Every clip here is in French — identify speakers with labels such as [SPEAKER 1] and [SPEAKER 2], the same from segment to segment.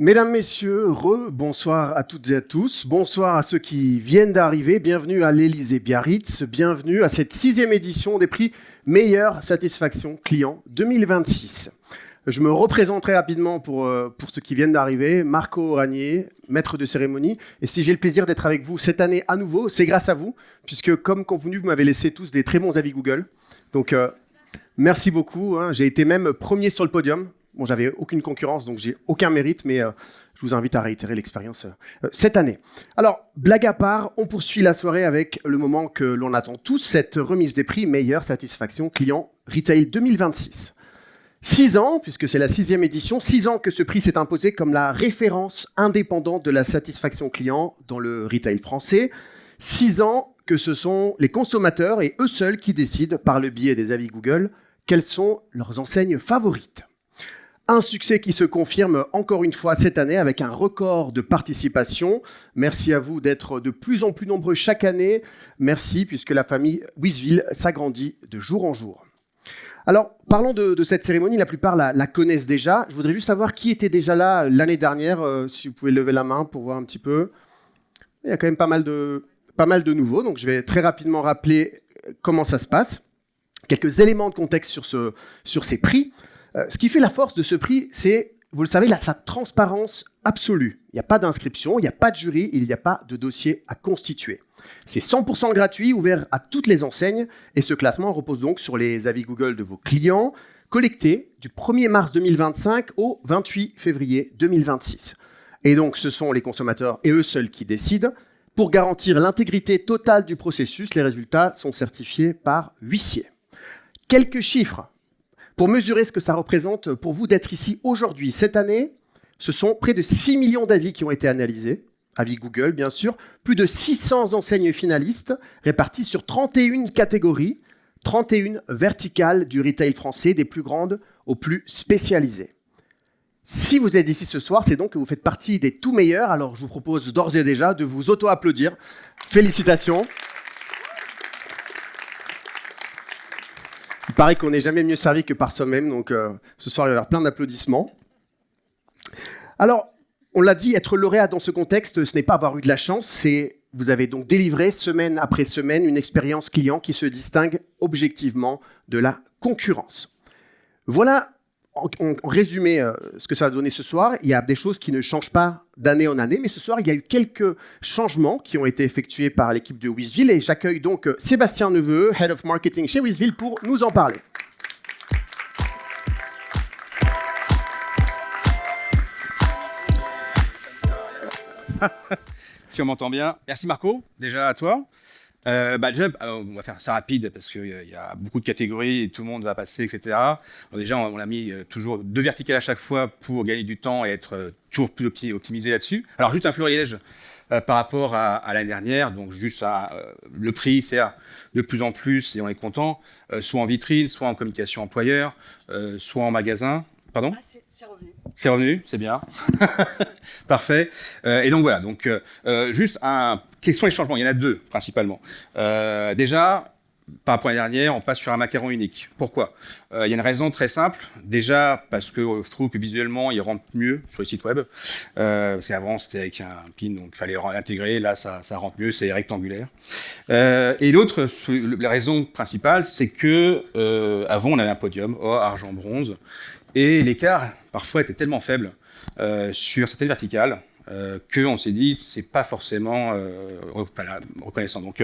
[SPEAKER 1] Mesdames, Messieurs, bonsoir à toutes et à tous. Bonsoir à ceux qui viennent d'arriver. Bienvenue à l'Élysée-Biarritz. Bienvenue à cette 6e édition des prix Meilleure Satisfaction Client 2026. Je me représenterai rapidement pour ceux qui viennent d'arriver. Marco Ragnier, maître de cérémonie. Et si j'ai le plaisir d'être avec vous cette année à nouveau, c'est grâce à vous, puisque comme convenu, vous m'avez laissé tous des très bons avis Google. Donc, merci beaucoup. J'ai été même premier sur le podium. Bon, j'avais aucune concurrence, donc j'ai aucun mérite, mais je vous invite à réitérer l'expérience cette année. Alors, blague à part, on poursuit la soirée avec le moment que l'on attend tous, cette remise des prix Meilleure Satisfaction Client Retail 2026. 6 ans, puisque c'est la 6e édition, 6 ans que ce prix s'est imposé comme la référence indépendante de la satisfaction client dans le retail français. 6 ans que ce sont les consommateurs et eux seuls qui décident, par le biais des avis Google, quelles sont leurs enseignes favorites. Un succès qui se confirme encore une fois cette année avec un record de participation. Merci à vous d'être de plus en plus nombreux chaque année. Merci puisque la famille Wizville s'agrandit de jour en jour. Alors, parlons de cette cérémonie, la plupart la connaissent déjà. Je voudrais juste savoir qui était déjà là l'année dernière, si vous pouvez lever la main pour voir un petit peu. Il y a quand même pas mal de nouveaux, donc je vais très rapidement rappeler comment ça se passe. Quelques éléments de contexte sur ces prix. Ce qui fait la force de ce prix, c'est, vous le savez, sa transparence absolue. Il n'y a pas d'inscription, il n'y a pas de jury, il n'y a pas de dossier à constituer. C'est 100% gratuit, ouvert à toutes les enseignes, et ce classement repose donc sur les avis Google de vos clients, collectés du 1er mars 2025 au 28 février 2026. Et donc, ce sont les consommateurs et eux seuls qui décident. Pour garantir l'intégrité totale du processus, les résultats sont certifiés par huissier. Quelques chiffres. Pour mesurer ce que ça représente pour vous d'être ici aujourd'hui, cette année, ce sont près de 6 millions d'avis qui ont été analysés, avis Google bien sûr, plus de 600 enseignes finalistes réparties sur 31 catégories, 31 verticales du retail français, des plus grandes aux plus spécialisées. Si vous êtes ici ce soir, c'est donc que vous faites partie des tout meilleurs, alors je vous propose d'ores et déjà de vous auto-applaudir. Félicitations. Il paraît qu'on n'est jamais mieux servi que par soi-même, donc ce soir, il va y avoir plein d'applaudissements. Alors, on l'a dit, être lauréat dans ce contexte, ce n'est pas avoir eu de la chance, vous avez donc délivré semaine après semaine une expérience client qui se distingue objectivement de la concurrence. Voilà, en résumé, ce que ça va donner ce soir. Il y a des choses qui ne changent pas d'année en année, mais ce soir, il y a eu quelques changements qui ont été effectués par l'équipe de Wizville et j'accueille donc Sébastien Neveu, Head of Marketing chez Wizville, pour nous en parler.
[SPEAKER 2] Si on m'entend bien. Merci Marco, déjà à toi. Déjà, on va faire ça rapide parce qu'il y a beaucoup de catégories et tout le monde va passer, etc. Alors déjà, on a mis toujours 2 verticales à chaque fois pour gagner du temps et être toujours plus optimisé là-dessus. Alors juste un florilège par rapport à l'année dernière. Donc juste le prix, c'est de plus en plus et on est content, soit en vitrine, soit en communication employeur, soit en magasin. Pardon ?
[SPEAKER 3] C'est revenu.
[SPEAKER 2] C'est revenu, c'est bien. Parfait. Et donc voilà, juste quels sont les changements ? Il y en a 2 principalement. Déjà, par rapport à l'année dernière, on passe sur un macaron unique. Pourquoi ? Il y a une raison très simple. Déjà, parce que je trouve que visuellement, il rentre mieux sur le site web. Parce qu'avant, c'était avec un pin, donc il fallait l'intégrer. Là, ça rentre mieux, c'est rectangulaire. Et l'autre, la raison principale, c'est que avant, on avait un podium, or, argent, bronze. Et l'écart, parfois, était tellement faible sur certaines verticales qu'on s'est dit c'est pas forcément reconnaissant. Donc,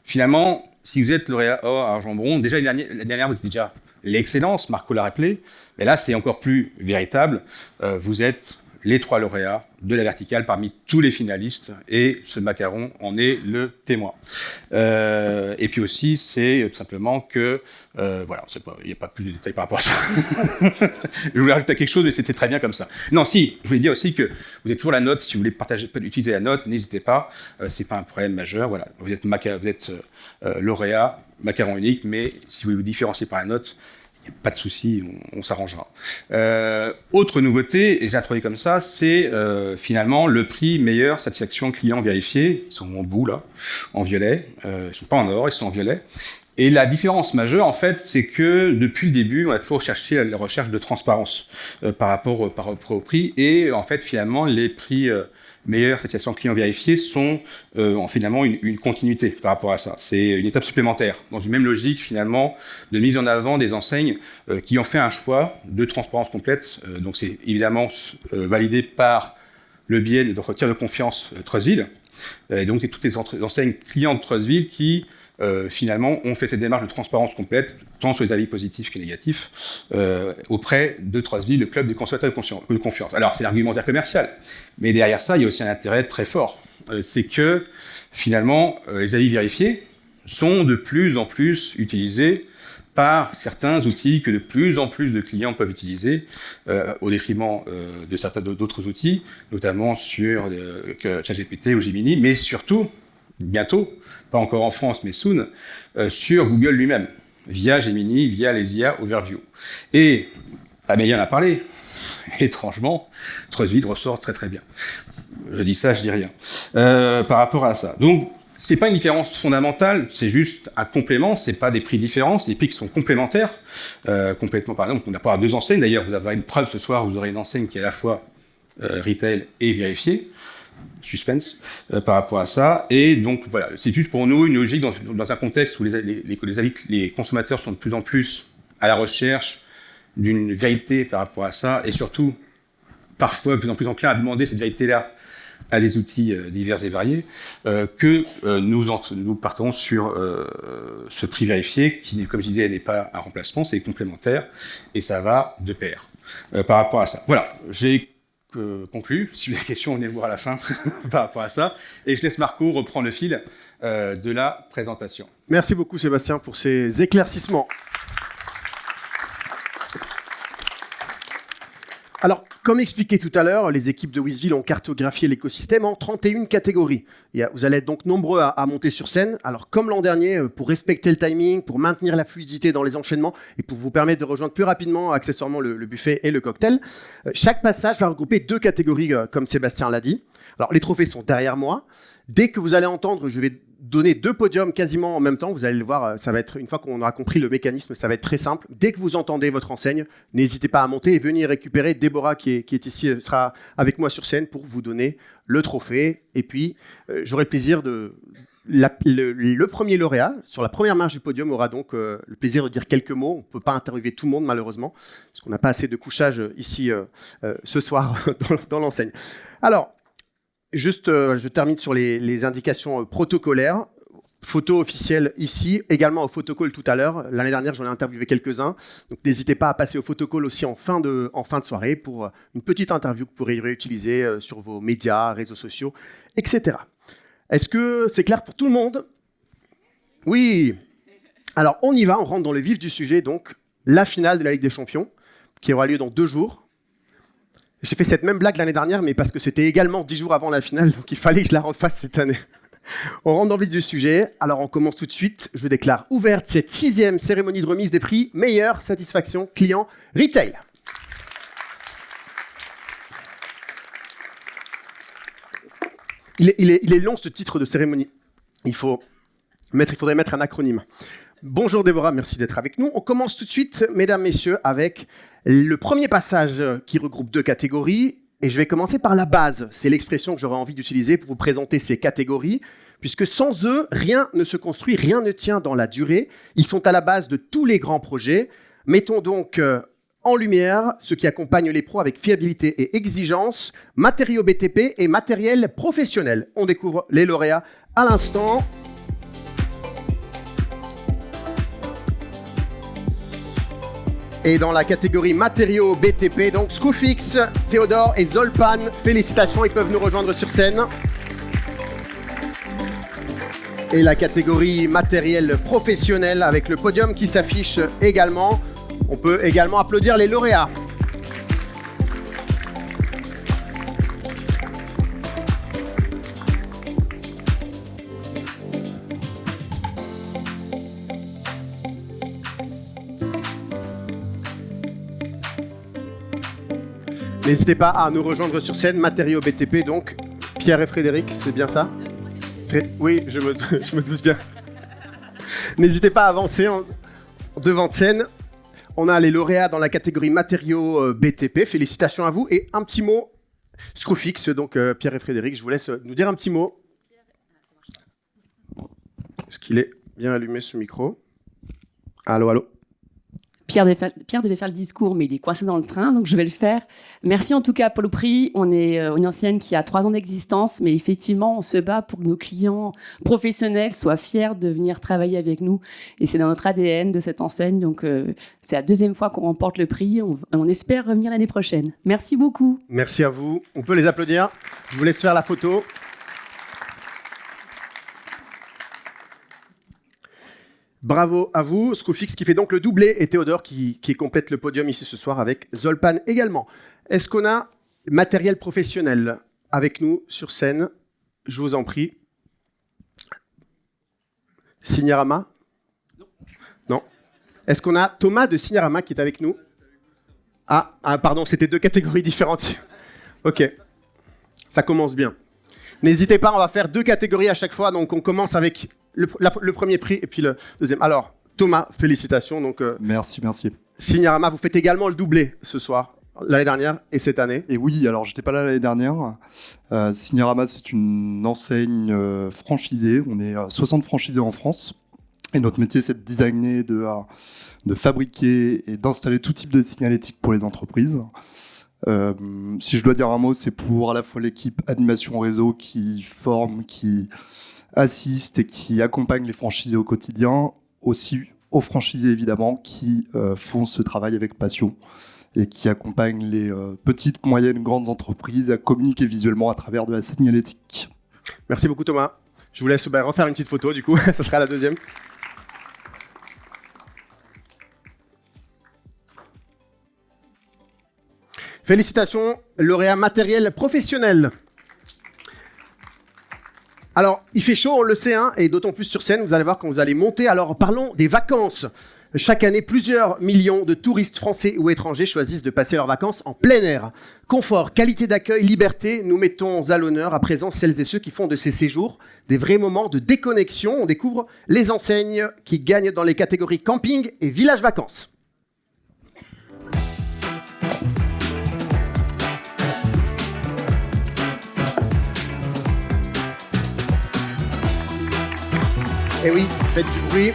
[SPEAKER 2] finalement, si vous êtes lauréat or, argent, bronze, déjà l'année dernière, vous étiez déjà l'excellence, Marco l'a rappelé, mais là, c'est encore plus véritable. Vous êtes les 3 lauréats de la verticale parmi tous les finalistes et ce macaron en est le témoin. Et puis aussi, c'est tout simplement que, voilà, il n'y a pas plus de détails par rapport à ça. Je voulais rajouter quelque chose et c'était très bien comme ça. Non, si, je voulais dire aussi que vous avez toujours la note, si vous voulez utiliser la note, n'hésitez pas, c'est pas un problème majeur, voilà. Vous êtes lauréat, macaron unique, mais si vous voulez vous différencier par la note, il n'y a pas de souci, on s'arrangera. Autre nouveauté, et j'ai introduit comme ça, c'est finalement le prix meilleure satisfaction client vérifié. Ils sont en bout là, en violet. Ils ne sont pas en or, ils sont en violet. Et la différence majeure, en fait, c'est que depuis le début, on a toujours cherché la recherche de transparence par rapport au prix. Et en fait, finalement, les prix meilleurs satisfaction client vérifiés sont finalement une continuité par rapport à ça. C'est une étape supplémentaire, dans une même logique, finalement, de mise en avant des enseignes qui ont fait un choix de transparence complète. Donc, c'est évidemment validé par le biais de notre tiers de confiance Trustville. Et donc, c'est toutes les enseignes clients de Trustville qui finalement, on fait cette démarche de transparence complète, tant sur les avis positifs que négatifs, auprès de Trustville, le club des consommateurs de confiance. Alors, c'est l'argumentaire commercial, mais derrière ça, il y a aussi un intérêt très fort. C'est que, finalement, les avis vérifiés sont de plus en plus utilisés par certains outils que de plus en plus de clients peuvent utiliser, au détriment de certains d'autres outils, notamment sur ChatGPT ou Gemini, mais surtout, bientôt, pas encore en France, mais soon, sur Google lui-même, via Gemini, via les IA Overview. Et Amélie en a parlé, étrangement, Trustville ressort très très bien. Je dis ça, je dis rien. Par rapport à ça. Donc, c'est pas une différence fondamentale, c'est juste un complément, c'est pas des prix différents, c'est des prix qui sont complémentaires. Complètement, par exemple, on n'a pas deux enseignes, d'ailleurs, vous avez une preuve ce soir, vous aurez une enseigne qui est à la fois retail et vérifiée. Suspense par rapport à ça. Et donc, voilà, c'est juste pour nous une logique dans un contexte où les consommateurs sont de plus en plus à la recherche d'une vérité par rapport à ça, et surtout, parfois, de plus en plus enclin à demander cette vérité-là à des outils divers et variés, que nous partons sur ce prix vérifié, qui, comme je disais, n'est pas un remplacement, c'est complémentaire, et ça va de pair par rapport à ça. Voilà, j'ai conclu. Si vous avez des questions, on est voir à la fin par rapport à ça. Et je laisse Marco reprendre le fil de la présentation.
[SPEAKER 1] Merci beaucoup Sébastien pour ces éclaircissements. Alors, comme expliqué tout à l'heure, les équipes de Wizville ont cartographié l'écosystème en 31 catégories. Vous allez être donc nombreux à monter sur scène. Alors, comme l'an dernier, pour respecter le timing, pour maintenir la fluidité dans les enchaînements et pour vous permettre de rejoindre plus rapidement, accessoirement, le buffet et le cocktail, chaque passage va regrouper 2 catégories, comme Sébastien l'a dit. Alors, les trophées sont derrière moi. Dès que vous allez entendre, je vais donner 2 podiums quasiment en même temps. Vous allez le voir, ça va être, une fois qu'on aura compris le mécanisme, ça va être très simple. Dès que vous entendez votre enseigne, n'hésitez pas à monter et venir récupérer. Déborah, qui est ici, sera avec moi sur scène pour vous donner le trophée. Et puis, j'aurai le plaisir de... Le premier lauréat, sur la première marche du podium, aura donc le plaisir de dire quelques mots. On ne peut pas interviewer tout le monde, malheureusement, parce qu'on n'a pas assez de couchage ici ce soir dans l'enseigne. Alors, juste, je termine sur les indications protocolaire. Photo officielle ici, également au photocall tout à l'heure. L'année dernière, j'en ai interviewé quelques-uns. Donc, n'hésitez pas à passer au photocall aussi en fin de soirée pour une petite interview que vous pourrez réutiliser sur vos médias, réseaux sociaux, etc. Est-ce que c'est clair pour tout le monde? Oui. Alors, on y va, on rentre dans le vif du sujet. Donc, la finale de la Ligue des Champions, qui aura lieu dans 2 jours. J'ai fait cette même blague l'année dernière, mais parce que c'était également 10 jours avant la finale, donc il fallait que je la refasse cette année. On rentre dans le vif du sujet. Alors, on commence tout de suite. Je déclare ouverte cette 6e cérémonie de remise des prix meilleure satisfaction client retail. Il est long ce titre de cérémonie. Il faudrait mettre un acronyme. Bonjour Déborah, merci d'être avec nous. On commence tout de suite, mesdames, messieurs, avec le premier passage qui regroupe 2 catégories. Et je vais commencer par la base. C'est l'expression que j'aurais envie d'utiliser pour vous présenter ces catégories, puisque sans eux, rien ne se construit, rien ne tient dans la durée. Ils sont à la base de tous les grands projets. Mettons donc en lumière ce qui accompagne les pros avec fiabilité et exigence, matériaux BTP et matériel professionnel. On découvre les lauréats à l'instant. Et dans la catégorie matériaux BTP, donc Screwfix, Théodore et Zolpan, félicitations, ils peuvent nous rejoindre sur scène. Et la catégorie matériel professionnel avec le podium qui s'affiche également. On peut également applaudir les lauréats. N'hésitez pas à nous rejoindre sur scène, matériaux BTP, donc Pierre et Frédéric, c'est bien ça? Oui, je me doute bien. N'hésitez pas à avancer devant de scène. On a les lauréats dans la catégorie matériaux BTP. Félicitations à vous. Et un petit mot, Screwfix, donc Pierre et Frédéric, je vous laisse nous dire un petit mot. Est-ce qu'il est bien allumé ce micro? Allô, allô.
[SPEAKER 3] Pierre devait faire le discours, mais il est coincé dans le train, donc je vais le faire. Merci en tout cas pour le prix. On est une enseigne qui a 3 ans d'existence, mais effectivement, on se bat pour que nos clients professionnels soient fiers de venir travailler avec nous. Et c'est dans notre ADN de cette enseigne. Donc, c'est la 2e fois qu'on remporte le prix. On espère revenir l'année prochaine. Merci beaucoup.
[SPEAKER 1] Merci à vous. On peut les applaudir. Je vous laisse faire la photo. Bravo à vous, Screwfix qui fait donc le doublé et Théodore qui complète le podium ici ce soir avec Zolpan également. Est-ce qu'on a matériel professionnel avec nous sur scène? Je vous en prie. Signarama? Non. Est-ce qu'on a Thomas de Signarama qui est avec nous? Ah, pardon, c'était 2 catégories différentes. Ok, ça commence bien. N'hésitez pas, on va faire 2 catégories à chaque fois, donc on commence avec le premier prix et puis le deuxième. Alors, Thomas, félicitations. Donc,
[SPEAKER 4] merci.
[SPEAKER 1] Signarama, vous faites également le doublé ce soir, l'année dernière et cette année.
[SPEAKER 4] Et oui, alors j'étais pas là l'année dernière. Signarama, c'est une enseigne franchisée. On est 60 franchisés en France. Et notre métier, c'est de designer, de fabriquer et d'installer tout type de signalétique pour les entreprises. Si je dois dire un mot, c'est pour à la fois l'équipe animation réseau qui forme, qui assiste et qui accompagne les franchisés au quotidien, aussi aux franchisés évidemment qui font ce travail avec passion et qui accompagnent les petites, moyennes, grandes entreprises à communiquer visuellement à travers de la signalétique.
[SPEAKER 1] Merci beaucoup Thomas. Je vous laisse refaire une petite photo du coup, ça sera la deuxième. Félicitations, lauréat matériel professionnel. Alors, il fait chaud, on le sait, hein, et d'autant plus sur scène, vous allez voir quand vous allez monter. Alors, parlons des vacances. Chaque année, plusieurs millions de touristes français ou étrangers choisissent de passer leurs vacances en plein air. Confort, qualité d'accueil, liberté, nous mettons à l'honneur à présent celles et ceux qui font de ces séjours des vrais moments de déconnexion. On découvre les enseignes qui gagnent dans les catégories camping et village vacances. Et oui, faites du bruit.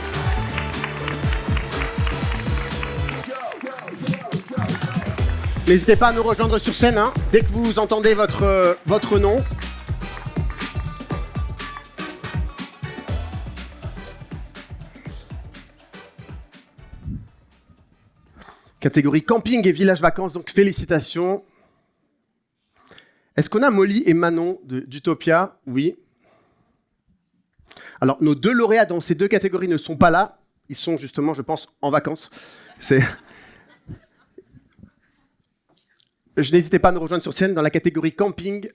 [SPEAKER 1] N'hésitez pas à nous rejoindre sur scène, hein, dès que vous entendez votre nom. Catégorie camping et village vacances, donc félicitations. Est-ce qu'on a Molly et Manon d'Utopia? Oui. Alors, nos 2 lauréats dans ces 2 catégories ne sont pas là. Ils sont justement, je pense, en vacances. N'hésitez pas à nous rejoindre sur scène dans la catégorie camping.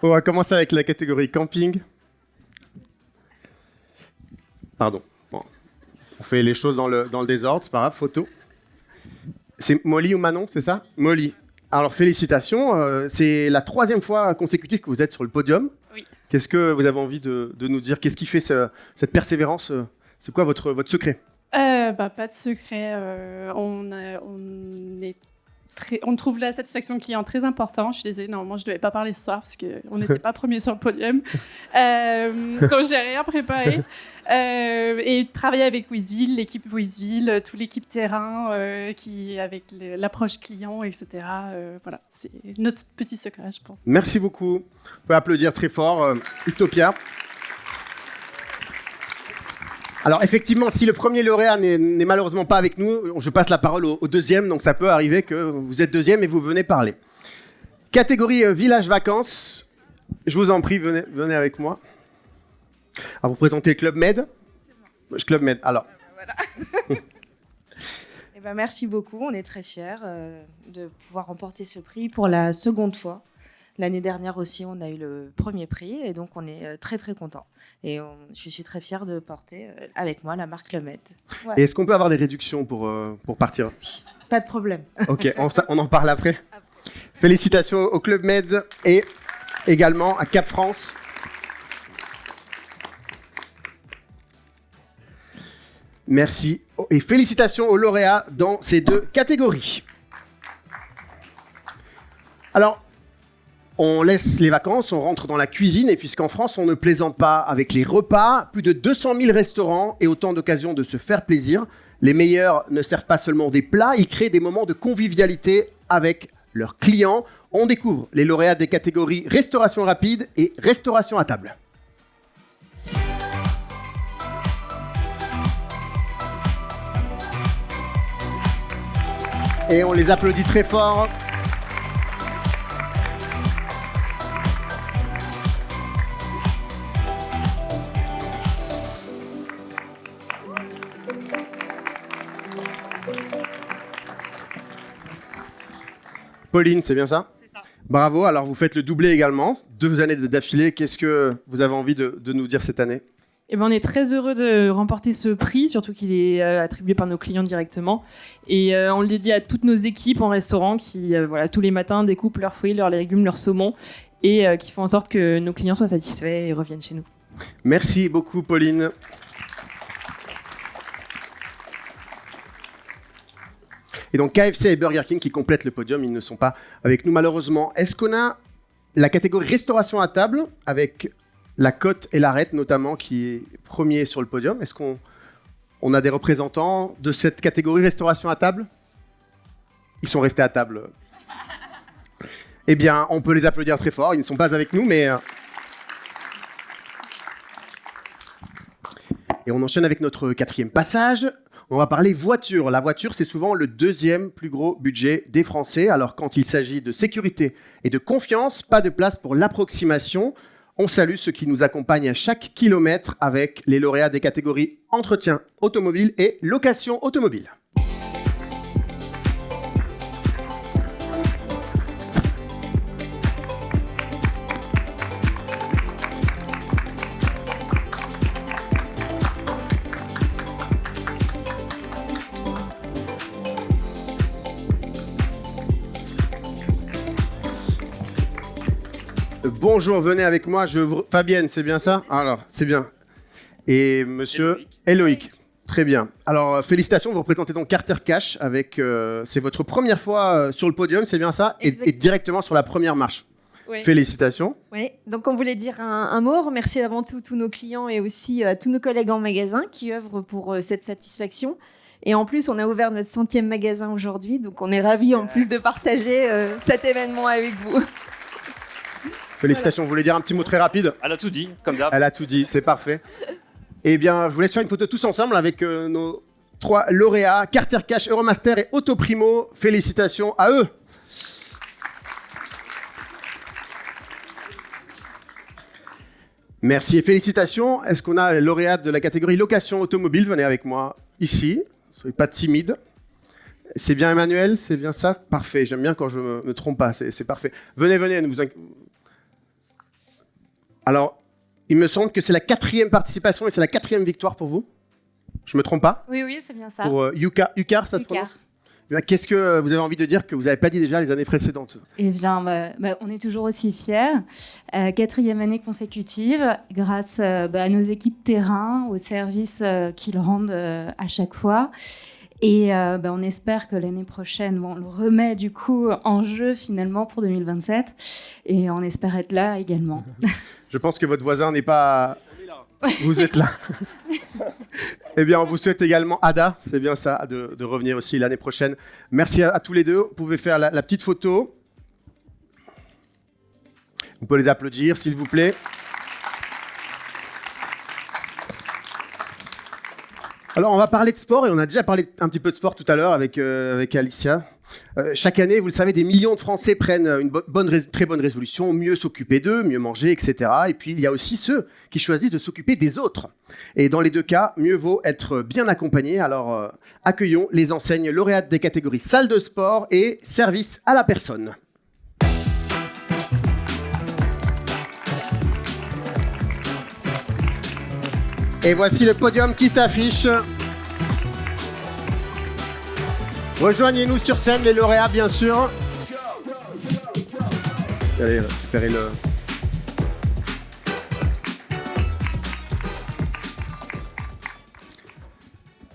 [SPEAKER 1] On va commencer avec la catégorie camping. Pardon. Bon. On fait les choses dans le désordre, c'est pas grave, photo. C'est Molly ou Manon, c'est ça? Molly. Alors, félicitations. C'est la 3e fois consécutive que vous êtes sur le podium.
[SPEAKER 5] Oui.
[SPEAKER 1] Qu'est-ce que vous avez envie de nous dire? Qu'est-ce qui fait cette persévérance? C'est quoi votre secret?
[SPEAKER 5] Pas de secret. On trouve la satisfaction client très important. Je suis désolée, normalement, je ne devais pas parler ce soir parce qu'on n'était pas premiers sur le podium. Donc, j'ai rien préparé. Et travailler avec Wizville, l'équipe Wizville, toute l'équipe terrain, avec l'approche client, etc. Voilà, c'est notre petit secret, je pense.
[SPEAKER 1] Merci beaucoup. Vous pouvez applaudir très fort. Utopia. Alors effectivement, si le premier lauréat n'est malheureusement pas avec nous, je passe la parole au deuxième, donc ça peut arriver que vous êtes deuxième et vous venez parler. Catégorie village vacances, je vous en prie, venez avec moi. Alors vous présentez Club Med. Club Med, alors.
[SPEAKER 6] Voilà. Merci beaucoup, on est très fiers de pouvoir remporter ce prix pour la 2e fois. L'année dernière aussi, on a eu le premier prix et donc on est très très contents. Et je suis très fière de porter avec moi la marque Club Med.
[SPEAKER 1] Ouais. Et est-ce qu'on peut avoir des réductions pour partir?
[SPEAKER 6] Oui, pas de problème.
[SPEAKER 1] Ok, on en parle après. Félicitations au Club Med et également à Cap France. Merci et félicitations aux lauréats dans ces 2 catégories. Alors, on laisse les vacances, on rentre dans la cuisine, et puisqu'en France, on ne plaisante pas avec les repas, plus de 200 000 restaurants et autant d'occasions de se faire plaisir. Les meilleurs ne servent pas seulement des plats, ils créent des moments de convivialité avec leurs clients. On découvre les lauréats des catégories restauration rapide et restauration à table. Et on les applaudit très fort. Pauline, c'est bien ça?
[SPEAKER 7] C'est ça.
[SPEAKER 1] Bravo, alors vous faites le doublé également, 2 années d'affilée. Qu'est-ce que vous avez envie de nous dire cette année?
[SPEAKER 7] Eh ben, on est très heureux de remporter ce prix, surtout qu'il est attribué par nos clients directement. Et on le dédie à toutes nos équipes en restaurant qui, tous les matins, découpent leurs fruits, leurs légumes, leurs saumons et qui font en sorte que nos clients soient satisfaits et reviennent chez nous.
[SPEAKER 1] Merci beaucoup, Pauline. Et donc KFC et Burger King qui complètent le podium, ils ne sont pas avec nous malheureusement. Est-ce qu'on a la catégorie restauration à table avec la Côte et l'Arête notamment qui est premier sur le podium? Est-ce qu'on a des représentants de cette catégorie restauration à table? Ils sont restés à table. Eh bien, on peut les applaudir très fort. Ils ne sont pas avec nous, mais... Et on enchaîne avec notre 4e passage. On va parler voiture. La voiture, c'est souvent le 2e plus gros budget des Français. Alors, quand il s'agit de sécurité et de confiance, pas de place pour l'approximation. On salue ceux qui nous accompagnent à chaque kilomètre avec les lauréats des catégories entretien automobile et location automobile. Bonjour, venez avec moi. Fabienne, c'est bien ça? Alors, c'est bien. Et monsieur Eloïc. Très bien. Alors, félicitations, vous représentez donc Carter Cash avec... c'est votre première fois sur le podium, c'est bien ça? Et directement sur la première marche.
[SPEAKER 8] Oui.
[SPEAKER 1] Félicitations.
[SPEAKER 8] Oui, donc on voulait dire un mot, remercier avant tout tous nos clients et aussi tous nos collègues en magasin qui œuvrent pour cette satisfaction. Et en plus, on a ouvert notre 100e magasin aujourd'hui, donc on est ravis en plus de partager cet événement avec vous.
[SPEAKER 1] Félicitations, vous voulez dire un petit mot très rapide?
[SPEAKER 9] Elle a tout dit, comme d'hab.
[SPEAKER 1] Elle a tout dit, c'est parfait. Eh bien, je vous laisse faire une photo tous ensemble avec nos 3 lauréats, Carter Cash, Euromaster et Autoprimo. Félicitations à eux. Merci et félicitations. Est-ce qu'on a les lauréats de la catégorie location automobile? Venez avec moi ici, soyez pas timides. C'est bien Emmanuel, c'est bien ça? Parfait, j'aime bien quand je me trompe pas, c'est parfait. Venez, ne vous inquiétez. Alors, il me semble que c'est la 4e participation et c'est la 4e victoire pour vous. Je me trompe pas?
[SPEAKER 3] Oui, c'est bien ça.
[SPEAKER 1] Pour Ucar, ça se prononce? Qu'est-ce que vous avez envie de dire que vous n'avez pas dit déjà les années précédentes?
[SPEAKER 10] Eh bien, on est toujours aussi fiers. 4e année consécutive, grâce à nos équipes terrain, aux services qu'ils rendent à chaque fois. Et on espère que l'année prochaine, on le remet du coup en jeu finalement pour 2027. Et on espère être là également.
[SPEAKER 1] Je pense que votre voisin n'est pas... Vous êtes là. Eh bien, on vous souhaite également, Ada, c'est bien ça, de revenir aussi l'année prochaine. Merci à tous les deux. Vous pouvez faire la petite photo. Vous pouvez les applaudir, s'il vous plaît. Alors, on va parler de sport et on a déjà parlé un petit peu de sport tout à l'heure avec Alicia. Chaque année, vous le savez, des millions de Français prennent une très bonne résolution, mieux s'occuper d'eux, mieux manger, etc. Et puis, il y a aussi ceux qui choisissent de s'occuper des autres. Et dans les 2 cas, mieux vaut être bien accompagné. Alors, accueillons les enseignes lauréates des catégories salle de sport et service à la personne. Et voici le podium qui s'affiche. Rejoignez-nous sur scène, les lauréats, bien sûr. Allez, récupérez-le.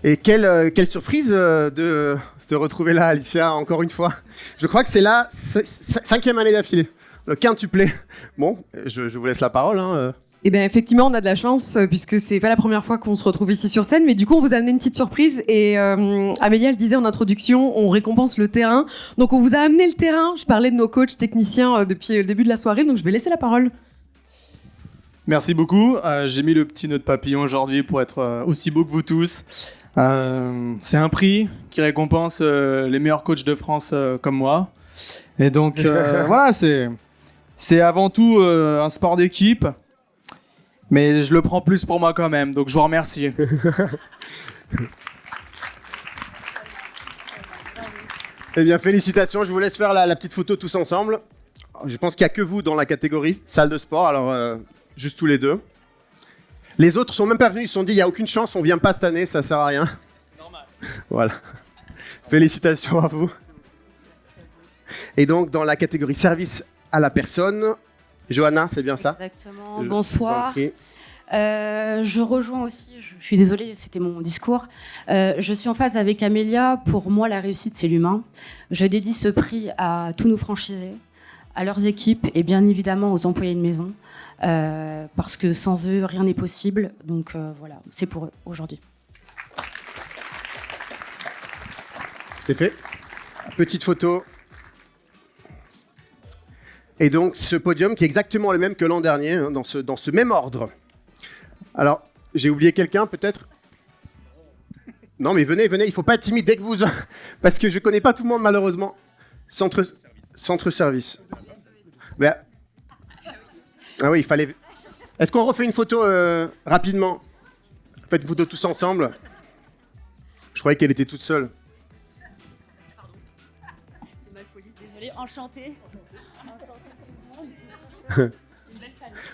[SPEAKER 1] Et quelle surprise de te retrouver là, Alicia, encore une fois. Je crois que c'est la 5e année d'affilée, le quintuplé. Bon, je vous laisse la parole.
[SPEAKER 9] Eh bien, effectivement, on a de la chance puisque c'est pas la première fois qu'on se retrouve ici sur scène. Mais du coup, on vous a amené une petite surprise. Et Amélia le disait en introduction, on récompense le terrain. Donc, on vous a amené le terrain. Je parlais de nos coachs techniciens depuis le début de la soirée. Donc, je vais laisser la parole.
[SPEAKER 11] Merci beaucoup. J'ai mis le petit nœud de papillon aujourd'hui pour être aussi beau que vous tous. C'est un prix qui récompense les meilleurs coachs de France comme moi. Et donc, voilà, c'est avant tout un sport d'équipe. Mais je le prends plus pour moi quand même, donc je vous remercie.
[SPEAKER 1] Eh bien, félicitations. Je vous laisse faire la petite photo tous ensemble. Je pense qu'il n'y a que vous dans la catégorie salle de sport, alors juste tous les deux. Les autres sont même pas venus, ils se sont dit, il n'y a aucune chance, on vient pas cette année, ça sert à rien. Normal. Voilà. Félicitations à vous. Et donc, dans la catégorie service à la personne, Johanna, c'est bien ça?
[SPEAKER 12] Exactement. Bonsoir. Je rejoins aussi, je suis désolée, c'était mon discours. Je suis en phase avec Amélia. Pour moi, la réussite, c'est l'humain. Je dédie ce prix à tous nos franchisés, à leurs équipes et bien évidemment aux employés de maison. Parce que sans eux, rien n'est possible. Donc voilà, c'est pour eux aujourd'hui.
[SPEAKER 1] C'est fait. Petite photo. Et donc, ce podium qui est exactement le même que l'an dernier, hein, dans ce même ordre. Alors, j'ai oublié quelqu'un, peut-être? Non, mais venez, il ne faut pas être timide dès que vous... Parce que je ne connais pas tout le monde, malheureusement. Centre service. Ben... Ah oui, il fallait... Est-ce qu'on refait une photo rapidement? Faites une photo tous ensemble. Je croyais qu'elle était toute seule.
[SPEAKER 12] Pardon. C'est mal poli, désolée, enchantée.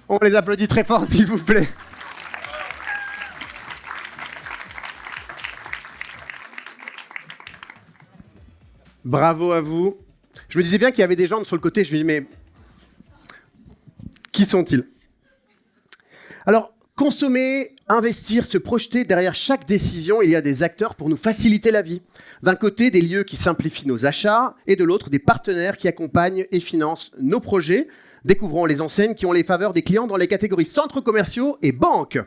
[SPEAKER 1] On les applaudit très fort, s'il vous plaît. Bravo à vous. Je me disais bien qu'il y avait des gens sur le côté. Je me dis, mais qui sont-ils? Alors, consommer, investir, se projeter, derrière chaque décision, il y a des acteurs pour nous faciliter la vie. D'un côté, des lieux qui simplifient nos achats et de l'autre, des partenaires qui accompagnent et financent nos projets. Découvrons les enseignes qui ont les faveurs des clients dans les catégories centres commerciaux et banques.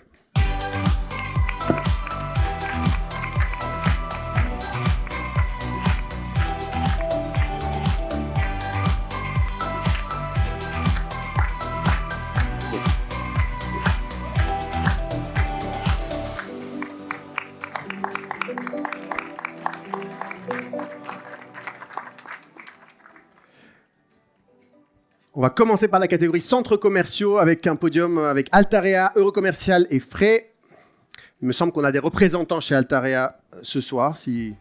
[SPEAKER 1] On va commencer par la catégorie centres commerciaux avec un podium avec Altarea, Eurocommercial et Frais. Il me semble qu'on a des représentants chez Altarea ce soir. Si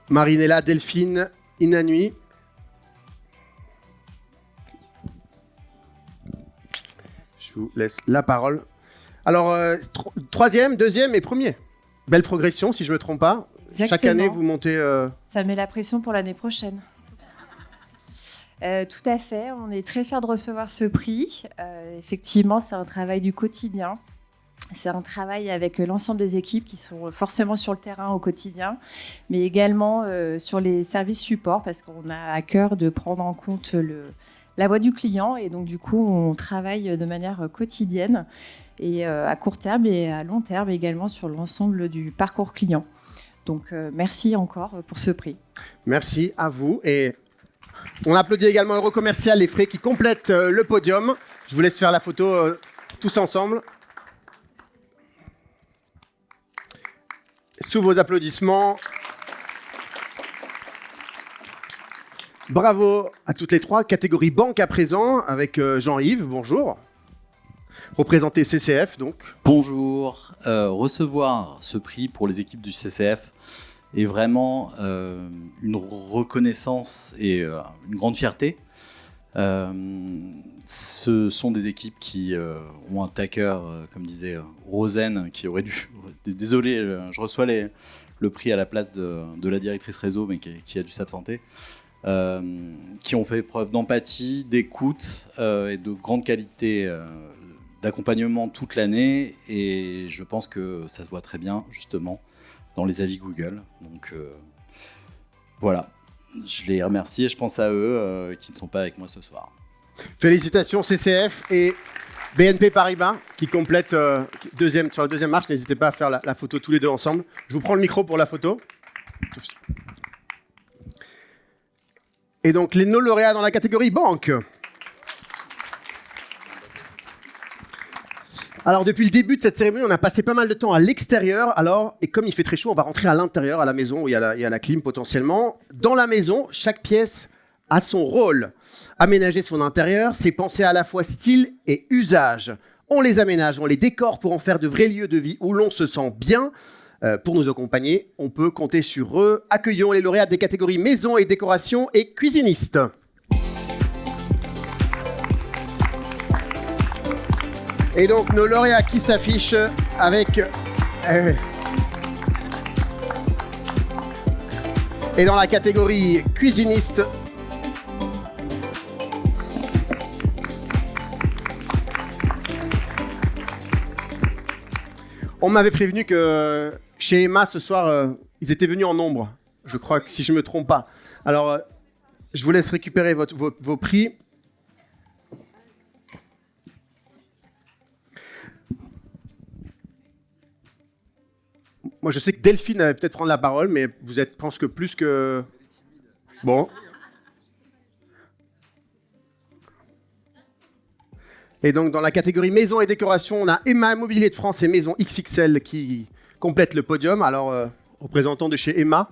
[SPEAKER 1] Marinella, Delphine, Inanui. Je vous laisse la parole. Alors, troisième, deuxième et premier. Belle progression, si je ne me trompe pas.
[SPEAKER 13] Exactement.
[SPEAKER 1] Chaque année, vous montez...
[SPEAKER 13] Ça met la pression pour l'année prochaine. Tout à fait, on est très fiers de recevoir ce prix. Effectivement, c'est un travail du quotidien. C'est un travail avec l'ensemble des équipes qui sont forcément sur le terrain au quotidien, mais également sur les services supports, parce qu'on a à cœur de prendre en compte la voix du client. Et donc, du coup, on travaille de manière quotidienne et à court terme et à long terme également sur l'ensemble du parcours client. Donc, merci encore pour ce prix.
[SPEAKER 1] Merci à vous. Et on applaudit également Eurocommercial et Frais qui complètent le podium. Je vous laisse faire la photo tous ensemble. Sous vos applaudissements. Bravo à toutes les trois. Catégorie banque à présent avec Jean-Yves. Bonjour. Représentez CCF donc.
[SPEAKER 14] Bonjour. Recevoir ce prix pour les équipes du CCF est vraiment une reconnaissance et une grande fierté. Ce sont des équipes qui ont un tacker, comme disait Rosen, qui aurait dû... Désolé, je reçois le prix à la place de la directrice réseau, mais qui a dû s'absenter. Qui ont fait preuve d'empathie, d'écoute et de grande qualité d'accompagnement toute l'année. Et je pense que ça se voit très bien, justement, dans les avis Google. Donc voilà, je les remercie et je pense à eux qui ne sont pas avec moi ce soir.
[SPEAKER 1] Félicitations CCF et BNP Paribas qui complètent sur la deuxième marche. N'hésitez pas à faire la photo tous les deux ensemble. Je vous prends le micro pour la photo. Et donc nos lauréats dans la catégorie banque. Alors depuis le début de cette cérémonie, on a passé pas mal de temps à l'extérieur. Et comme il fait très chaud, on va rentrer à l'intérieur, à la maison où il y a la clim potentiellement. Dans la maison, chaque pièce a son rôle. Aménager son intérieur, c'est penser à la fois style et usage. On les aménage, on les décore pour en faire de vrais lieux de vie où l'on se sent bien. Pour nous accompagner, on peut compter sur eux. Accueillons les lauréats des catégories maison et décoration et cuisinistes. Et donc nos lauréats qui s'affichent avec... Et dans la catégorie cuisiniste, on m'avait prévenu que chez Emma ce soir, ils étaient venus en nombre, je crois, que si je ne me trompe pas. Alors, je vous laisse récupérer vos prix. Moi, je sais que Delphine allait peut-être prendre la parole, mais vous êtes, je pense que plus que... Bon. Et donc, dans la catégorie maison et décoration, on a Emma Immobilier de France et Maison XXL qui complètent le podium. Alors, représentant de chez Emma,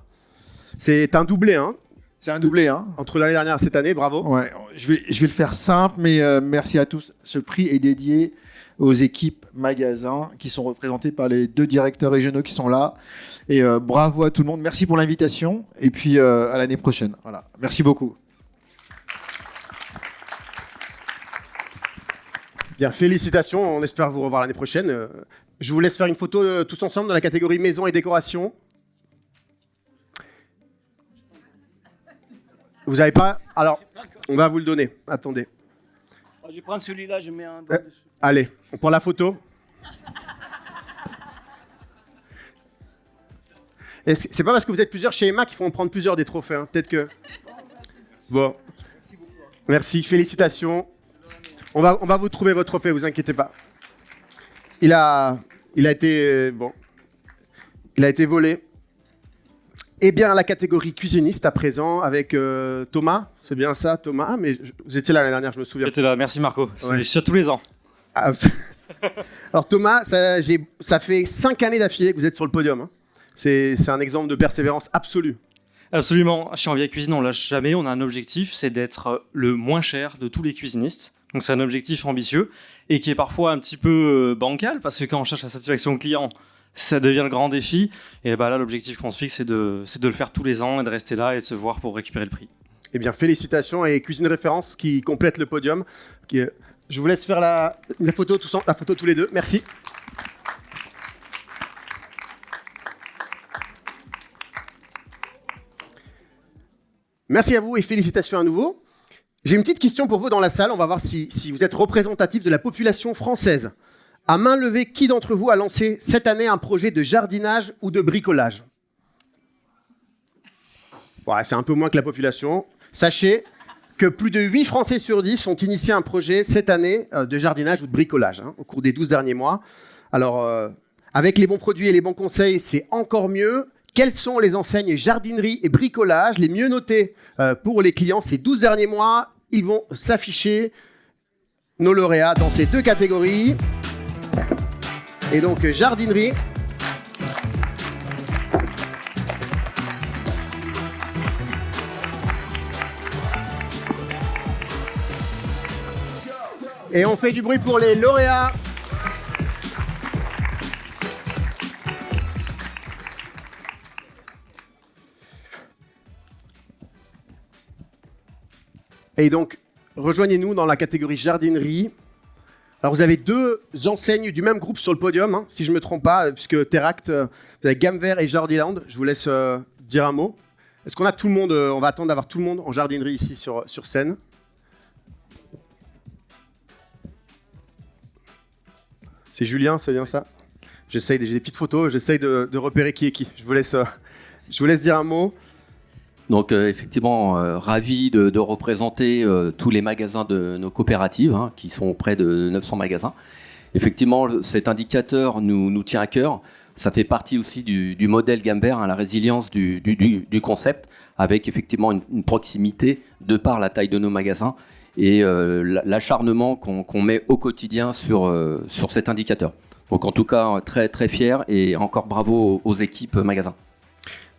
[SPEAKER 1] c'est un doublé, hein?
[SPEAKER 15] C'est un doublé, hein?
[SPEAKER 1] Entre l'année dernière et cette année, bravo.
[SPEAKER 15] Ouais, je vais le faire simple, mais merci à tous. Ce prix est dédié aux équipes magasins qui sont représentées par les 2 directeurs régionaux qui sont là. Et bravo à tout le monde. Merci pour l'invitation. Et puis, à l'année prochaine. Voilà. Merci beaucoup.
[SPEAKER 1] Bien, félicitations, on espère vous revoir l'année prochaine. Je vous laisse faire une photo tous ensemble dans la catégorie maison et décoration. Vous n'avez pas... Alors, on va vous le donner. Attendez.
[SPEAKER 16] Je prends celui-là, je mets un...
[SPEAKER 1] Allez, on prend la photo. Et c'est pas parce que vous êtes plusieurs chez Emma qu'il faut en prendre plusieurs des trophées. Hein. Peut-être que... Bon. Merci, félicitations. On va vous trouver votre trophée, vous inquiétez pas. Il a été volé. Et bien la catégorie cuisiniste à présent avec Thomas, c'est bien ça Thomas, mais vous étiez là l'année dernière, je me souviens.
[SPEAKER 17] J'étais là, merci Marco,
[SPEAKER 1] Ouais.
[SPEAKER 17] je suis tous les ans.
[SPEAKER 1] Ah, alors Thomas, ça fait 5 années d'affilée que vous êtes sur le podium. Hein. C'est un exemple de persévérance absolue.
[SPEAKER 17] Absolument, chez Envia Cuisine, on lâche jamais, on a un objectif, c'est d'être le moins cher de tous les cuisinistes. Donc c'est un objectif ambitieux et qui est parfois un petit peu bancal parce que quand on cherche la satisfaction client, ça devient le grand défi. Et bah là, l'objectif qu'on se fixe, c'est de le faire tous les ans et de rester là et de se voir pour récupérer le prix.
[SPEAKER 1] Eh bien, félicitations et Cuisine Référence qui complète le podium. Je vous laisse faire la photo tous les deux. Merci. Merci à vous et félicitations à nouveau. J'ai une petite question pour vous dans la salle. On va voir si vous êtes représentatif de la population française. À main levée, qui d'entre vous a lancé cette année un projet de jardinage ou de bricolage? Ouais, c'est un peu moins que la population. Sachez que plus de 8 Français sur 10 ont initié un projet cette année de jardinage ou de bricolage au cours des 12 derniers mois. Alors, avec les bons produits et les bons conseils, c'est encore mieux. Quelles sont les enseignes jardinerie et bricolage les mieux notées pour les clients ces 12 derniers mois? Ils vont s'afficher, nos lauréats, dans ces 2 catégories. Et donc, jardinerie. Et on fait du bruit pour les lauréats. Et donc, rejoignez-nous dans la catégorie jardinerie. Alors, vous avez 2 enseignes du même groupe sur le podium, si je ne me trompe pas, puisque Teract, vous avez Gamme Vert et Jardiland. Je vous laisse dire un mot. Est-ce qu'on a tout le monde on va attendre d'avoir tout le monde en jardinerie ici sur scène. C'est Julien, c'est bien ça? J'ai des petites photos, j'essaye de repérer qui est qui. Je vous laisse dire un mot.
[SPEAKER 18] Donc effectivement, ravi de représenter tous les magasins de nos coopératives, qui sont près de 900 magasins. Effectivement, cet indicateur nous tient à cœur. Ça fait partie aussi du modèle Gambert, la résilience du concept, avec effectivement une proximité de par la taille de nos magasins et l'acharnement qu'on met au quotidien sur cet indicateur. Donc en tout cas, très très fier et encore bravo aux équipes magasins.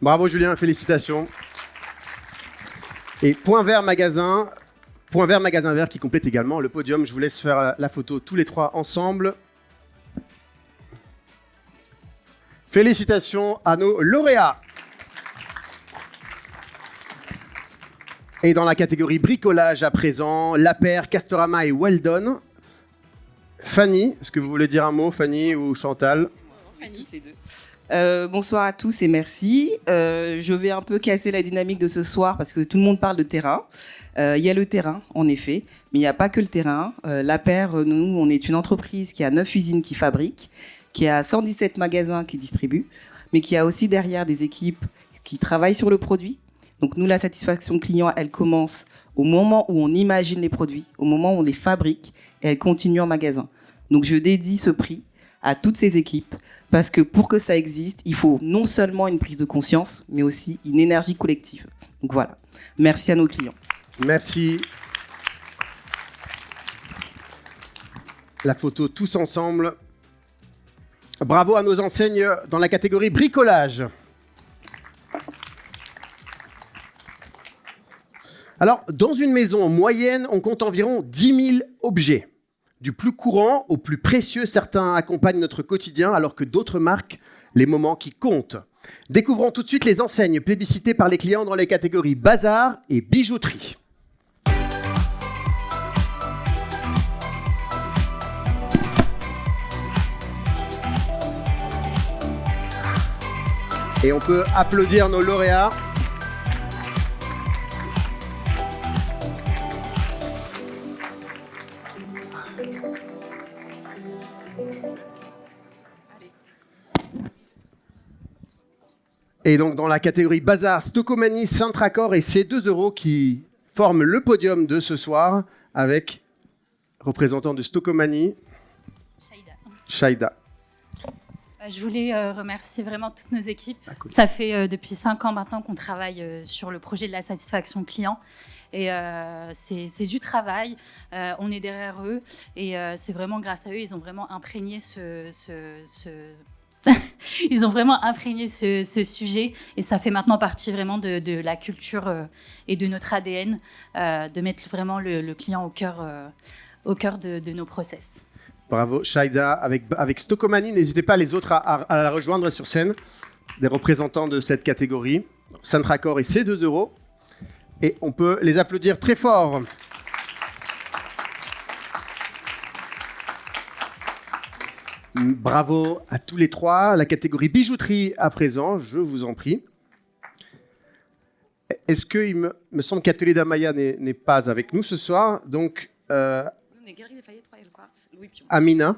[SPEAKER 1] Bravo Julien, félicitations. Et Point Vert Magasin Vert qui complète également le podium. Je vous laisse faire la photo tous les trois ensemble. Félicitations à nos lauréats. Et dans la catégorie bricolage à présent, La Paire, Castorama et Weldon. Fanny, est-ce que vous voulez dire un mot, Fanny ou Chantal?
[SPEAKER 19] Fanny, les deux. Bonsoir à tous et merci. Je vais un peu casser la dynamique de ce soir parce que tout le monde parle de terrain. Il y a le terrain, en effet, mais il n'y a pas que le terrain. La Paire, nous, on est une entreprise qui a 9 usines qui fabriquent, qui a 117 magasins qui distribuent, mais qui a aussi derrière des équipes qui travaillent sur le produit. Donc nous, la satisfaction client, elle commence au moment où on imagine les produits, au moment où on les fabrique, et elle continue en magasin. Donc je dédie ce prix à toutes ces équipes, parce que pour que ça existe, il faut non seulement une prise de conscience, mais aussi une énergie collective. Donc voilà, merci à nos clients.
[SPEAKER 1] Merci. La photo tous ensemble. Bravo à nos enseignes dans la catégorie bricolage. Alors, dans une maison en moyenne, on compte environ 10 000 objets. Du plus courant au plus précieux, certains accompagnent notre quotidien, alors que d'autres marquent les moments qui comptent. Découvrons tout de suite les enseignes plébiscitées par les clients dans les catégories bazar et bijouterie. Et on peut applaudir nos lauréats. Et donc dans la catégorie Bazar, Stocomanie, Saint-Tracor et ces 2 euros qui forment le podium de ce soir avec représentant de Stocomanie, Shaida.
[SPEAKER 10] Je voulais remercier vraiment toutes nos équipes. Ça fait depuis 5 ans maintenant qu'on travaille sur le projet de la satisfaction client. Et c'est du travail. On est derrière eux. Et c'est vraiment grâce à eux, ils ont vraiment imprégné ils ont vraiment imprégné ce sujet. Et ça fait maintenant partie vraiment de la culture et de notre ADN, de mettre vraiment le client au cœur de nos process.
[SPEAKER 1] Bravo, Shaida. Avec Stocomanie, n'hésitez pas les autres à la rejoindre sur scène, des représentants de cette catégorie. Saint-Tracor et ses 2 euros. Et on peut les applaudir très fort. Bravo à tous les trois. La catégorie bijouterie à présent, je vous en prie. Est-ce qu'il me semble qu'Atelier d'Amaya n'est pas avec nous ce soir, donc...
[SPEAKER 19] On est Galerie Lafayette, Royal Quartz, Louis Pion.
[SPEAKER 1] Amina.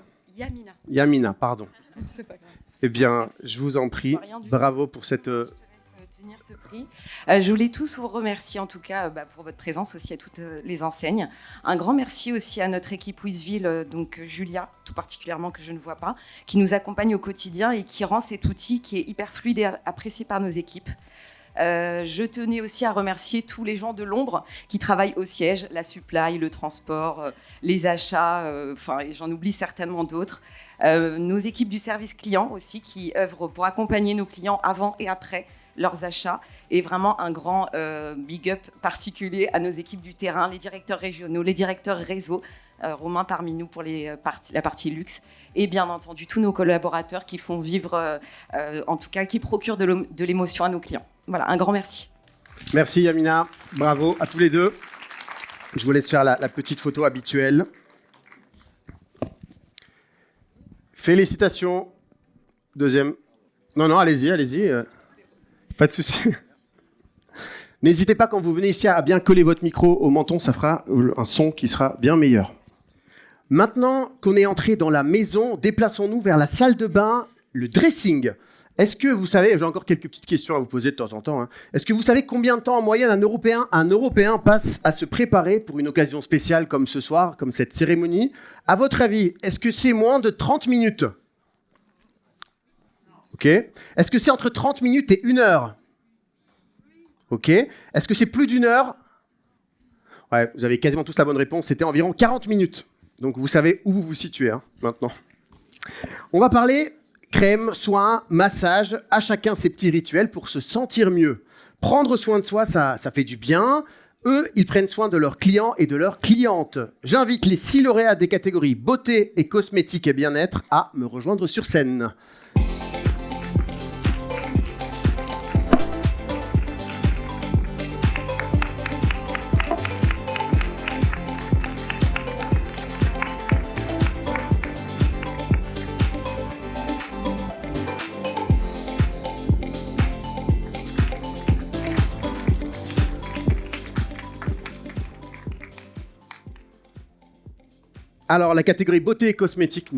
[SPEAKER 19] Yamina,
[SPEAKER 1] pardon.
[SPEAKER 19] C'est pas grave.
[SPEAKER 1] Eh bien, je vous en prie. Bravo pour cette...
[SPEAKER 20] tenir ce prix. Je voulais tous vous remercier en tout cas pour votre présence aussi à toutes les enseignes. Un grand merci aussi à notre équipe Wizville, donc Julia tout particulièrement que je ne vois pas, qui nous accompagne au quotidien et qui rend cet outil qui est hyper fluide et apprécié par nos équipes. Je tenais aussi à remercier tous les gens de l'ombre qui travaillent au siège, la supply, le transport, les achats, et j'en oublie certainement d'autres. Nos équipes du service client aussi qui œuvrent pour accompagner nos clients avant et après leurs achats. Et vraiment un grand big up particulier à nos équipes du terrain, les directeurs régionaux, les directeurs réseau, Romain parmi nous pour la partie luxe, et bien entendu tous nos collaborateurs qui font vivre, en tout cas qui procurent de l'émotion à nos clients. Voilà, un grand merci.
[SPEAKER 1] Merci Yamina, bravo à tous les deux. Je vous laisse faire la petite photo habituelle. Félicitations. Deuxième. Non, allez-y. Pas de souci. N'hésitez pas quand vous venez ici à bien coller votre micro au menton, ça fera un son qui sera bien meilleur. Maintenant qu'on est entré dans la maison, déplaçons-nous vers la salle de bain le dressing. Est-ce que vous savez, j'ai encore quelques petites questions à vous poser de temps en temps, hein. Est-ce que vous savez combien de temps en moyenne un Européen passe à se préparer pour une occasion spéciale comme ce soir, comme cette cérémonie? À votre avis, est-ce que c'est moins de 30 minutes? Ok. Est-ce que c'est entre 30 minutes et 1 heure? Ok. Est-ce que c'est plus d'1 heure? Ouais, vous avez quasiment tous la bonne réponse. C'était environ 40 minutes. Donc vous savez où vous vous situez hein, maintenant. On va parler crème, soins, massage, à chacun ses petits rituels pour se sentir mieux. Prendre soin de soi, ça fait du bien. Eux, ils prennent soin de leurs clients et de leurs clientes. J'invite les 6 lauréats des catégories beauté et cosmétique et bien-être à me rejoindre sur scène. Alors, la catégorie beauté et cosmétique,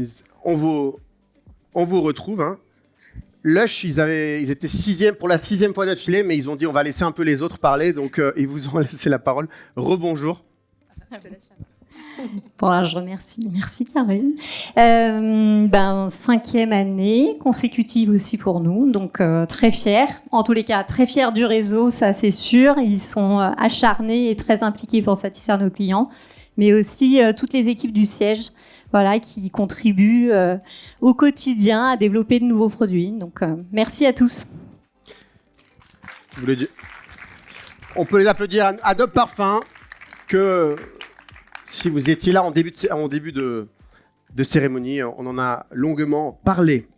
[SPEAKER 1] on vous retrouve. Hein. Lush, ils étaient 6e pour la 6e fois d'affilée, mais ils ont dit on va laisser un peu les autres parler, donc ils vous ont laissé la parole. Rebonjour.
[SPEAKER 21] Je te laisse la parole. Bon, alors je remercie. Merci Karine. 5e année consécutive aussi pour nous, donc très fiers. En tous les cas, très fiers du réseau, ça c'est sûr. Ils sont acharnés et très impliqués pour satisfaire nos clients, mais aussi toutes les équipes du siège, voilà, qui contribuent au quotidien à développer de nouveaux produits. Donc merci à tous.
[SPEAKER 1] On peut les applaudir à Adobe Parfum que. Si vous étiez là en début de cérémonie, on en a longuement parlé.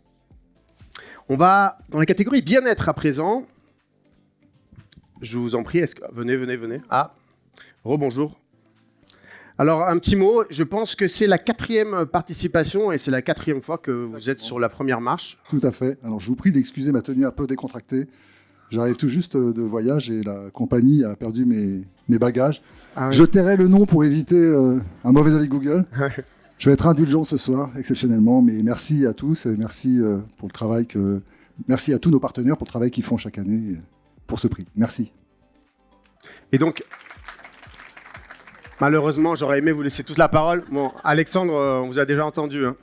[SPEAKER 1] On va dans la catégorie bien-être à présent. Je vous en prie, venez. Ah, rebonjour. Alors, un petit mot. Je pense que c'est la 4e participation et c'est la 4e fois que vous êtes sur la première marche.
[SPEAKER 22] Tout à fait. Alors, je vous prie d'excuser ma tenue un peu décontractée. J'arrive tout juste de voyage et la compagnie a perdu mes bagages. Ah oui. Je tairai le nom pour éviter un mauvais avis Google. Je vais être indulgent ce soir, exceptionnellement, mais merci à tous et merci pour le travail merci à tous nos partenaires pour le travail qu'ils font chaque année pour ce prix. Merci.
[SPEAKER 1] Et donc, malheureusement, j'aurais aimé vous laisser tous la parole. Bon, Alexandre, on vous a déjà entendu. Hein.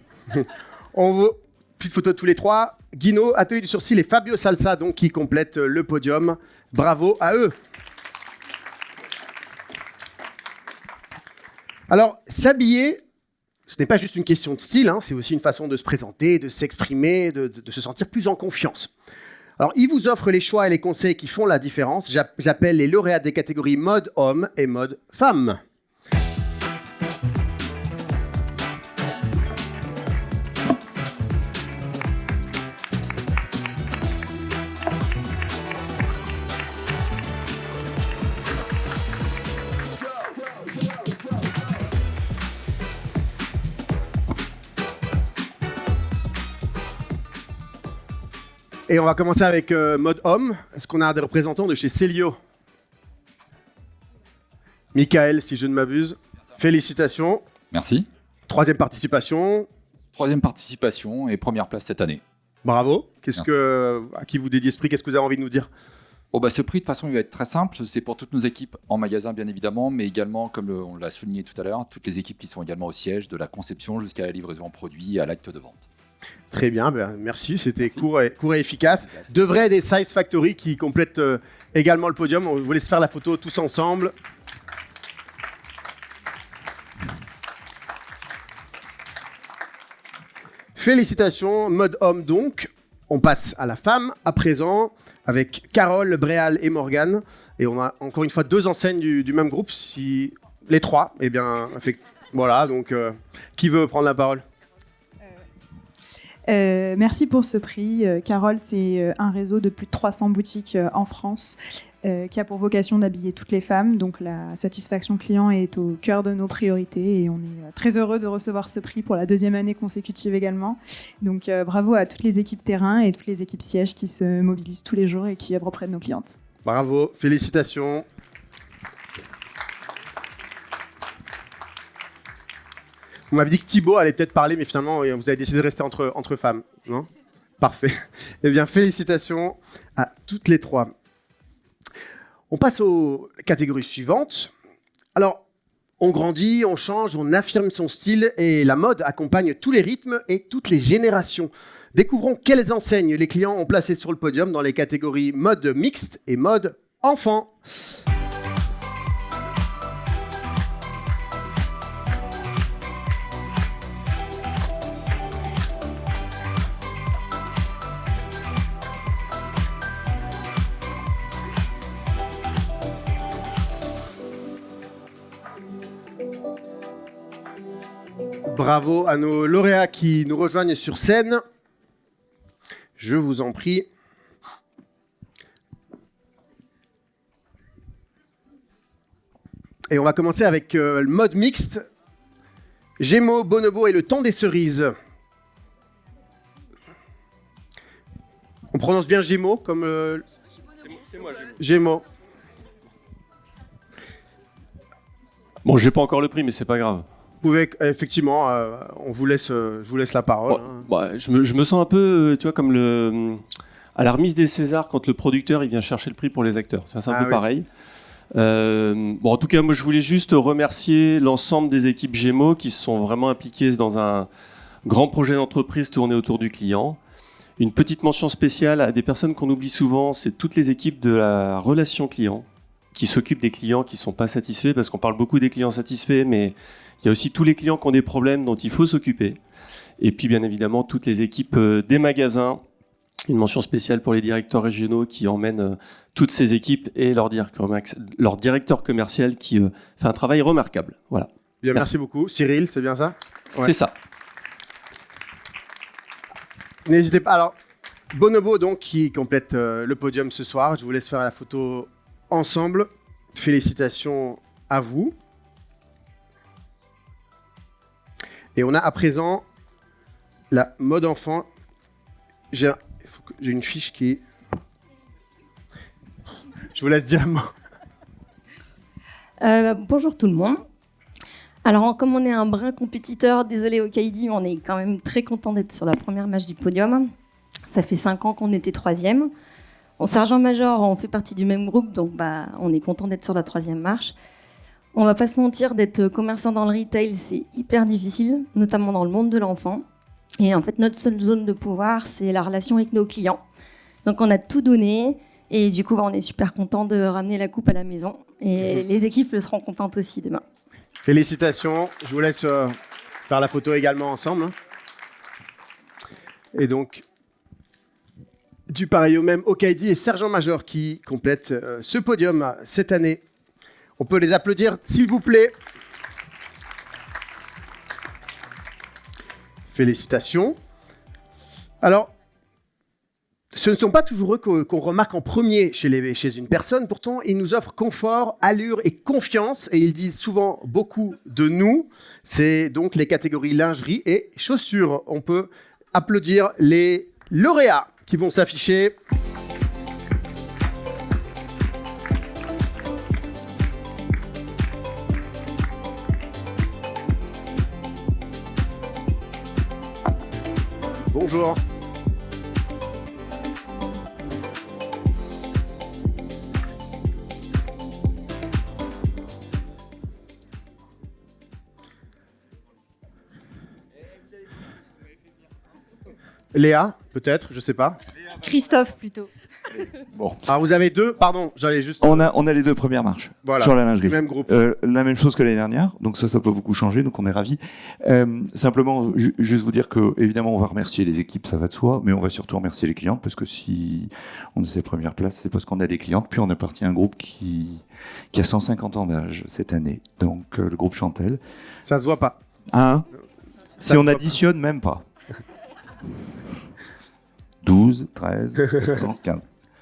[SPEAKER 1] Petite photo de tous les trois. Guino, Atelier du Sourcil et Fabio Salsa, donc, qui complètent le podium. Bravo à eux. Alors, s'habiller, ce n'est pas juste une question de style, hein, c'est aussi une façon de se présenter, de s'exprimer, de se sentir plus en confiance. Alors, ils vous offrent les choix et les conseils qui font la différence. J'appelle les lauréats des catégories mode homme et mode femme. Et on va commencer avec mode homme. Est-ce qu'on a des représentants de chez Célio? Michael, si je ne m'abuse. Félicitations.
[SPEAKER 23] Merci.
[SPEAKER 1] 3e participation.
[SPEAKER 23] 3e participation et première place cette année.
[SPEAKER 1] Bravo. À qui vous dédiez ce prix? Qu'est-ce que vous avez envie de nous dire?
[SPEAKER 23] Ce prix, de toute façon, il va être très simple. C'est pour toutes nos équipes en magasin, bien évidemment, mais également, comme on l'a souligné tout à l'heure, toutes les équipes qui sont également au siège, de la conception jusqu'à la livraison en produit, à l'acte de vente.
[SPEAKER 1] Très bien, merci, c'était court et efficace. De vrai, des Size Factory qui complètent également le podium. On vous laisse faire la photo tous ensemble. Félicitations, mode homme donc. On passe à la femme à présent avec Carole, Bréal et Morgane. Et on a encore une fois 2 enseignes du même groupe. Si les 3, eh bien, voilà, donc qui veut prendre la parole?
[SPEAKER 24] Merci pour ce prix. Carole, c'est un réseau de plus de 300 boutiques en France qui a pour vocation d'habiller toutes les femmes. Donc la satisfaction client est au cœur de nos priorités et on est très heureux de recevoir ce prix pour la 2e année consécutive également. Donc bravo à toutes les équipes terrain et toutes les équipes sièges qui se mobilisent tous les jours et qui œuvrent auprès de nos clientes.
[SPEAKER 1] Bravo, félicitations. On m'avait dit que Thibaut allait peut-être parler, mais finalement, vous avez décidé de rester entre femmes, non? Parfait. Eh bien, félicitations à toutes les trois. On passe aux catégories suivantes. Alors, on grandit, on change, on affirme son style et la mode accompagne tous les rythmes et toutes les générations. Découvrons quelles enseignes les clients ont placées sur le podium dans les catégories mode mixte et mode enfant. Bravo à nos lauréats qui nous rejoignent sur scène. Je vous en prie. Et on va commencer avec le mode mixte. Gémeaux, Bonobo et le temps des cerises. On prononce bien Gémeaux comme...
[SPEAKER 2] C'est moi, Gémeaux.
[SPEAKER 1] Gémeaux.
[SPEAKER 2] Bon, j'ai pas encore le prix, mais c'est pas grave.
[SPEAKER 1] Vous pouvez, effectivement, je vous laisse la parole.
[SPEAKER 2] Ouais, bah, je me sens un peu, tu vois, comme à la remise des Césars, quand le producteur il vient chercher le prix pour les acteurs. C'est un peu pareil. En tout cas, moi, je voulais juste remercier l'ensemble des équipes Gémeaux qui se sont vraiment impliquées dans un grand projet d'entreprise tourné autour du client. Une petite mention spéciale à des personnes qu'on oublie souvent, c'est toutes les équipes de la relation client qui s'occupent des clients qui ne sont pas satisfaits, parce qu'on parle beaucoup des clients satisfaits, mais il y a aussi tous les clients qui ont des problèmes dont il faut s'occuper. Et puis, bien évidemment, toutes les équipes des magasins. Une mention spéciale pour les directeurs régionaux qui emmènent toutes ces équipes et leur directeur commercial qui fait un travail remarquable. Voilà.
[SPEAKER 1] Bien, merci beaucoup. Cyril, c'est bien ça ?
[SPEAKER 2] C'est ça.
[SPEAKER 1] N'hésitez pas. Alors, Bonobo, donc, qui complète le podium ce soir. Je vous laisse faire la photo ensemble. Félicitations à vous. Et on a à présent la mode enfant. J'ai une fiche qui... Je vous laisse dire un mot.
[SPEAKER 4] Bonjour tout le monde. Alors, comme on est un brin compétiteur, désolé au Kaidi, on est quand même très content d'être sur la première marche du podium. Ça fait 5 ans qu'on était 3e. En sergent-major, on fait partie du même groupe, donc on est content d'être sur la 3e marche. On va pas se mentir, d'être commerçant dans le retail, c'est hyper difficile, notamment dans le monde de l'enfant. Et en fait, notre seule zone de pouvoir, c'est la relation avec nos clients. Donc, on a tout donné. Et du coup, on est super content de ramener la coupe à la maison. Et les équipes le seront contentes aussi demain.
[SPEAKER 1] Félicitations. Je vous laisse faire la photo également ensemble. Et donc, du pareil au même, Okaidi et Sergent-Major qui complètent ce podium cette année. On peut les applaudir, s'il vous plaît. Félicitations. Alors, ce ne sont pas toujours eux qu'on remarque en premier chez une personne. Pourtant, ils nous offrent confort, allure et confiance. Et ils disent souvent beaucoup de nous. C'est donc les catégories lingerie et chaussures. On peut applaudir les lauréats qui vont s'afficher. Bonjour. Léa, peut-être, je sais pas.
[SPEAKER 8] Christophe, plutôt.
[SPEAKER 5] Bon.
[SPEAKER 1] Alors vous avez deux, pardon, j'allais juste...
[SPEAKER 5] On a les deux premières marches sur la lingerie.
[SPEAKER 1] Même groupe.
[SPEAKER 5] La même chose que l'année dernière, donc ça peut beaucoup changer, donc on est ravis. Simplement, juste vous dire que, évidemment, on va remercier les équipes, ça va de soi, mais on va surtout remercier les clientes, parce que si on est ces premières places, c'est parce qu'on a des clientes, puis on appartient à un groupe qui a 150 ans d'âge cette année, donc le groupe Chantel.
[SPEAKER 1] Ça se voit pas.
[SPEAKER 5] Hein ? Si on additionne, même pas. 12, 13, 14, 15.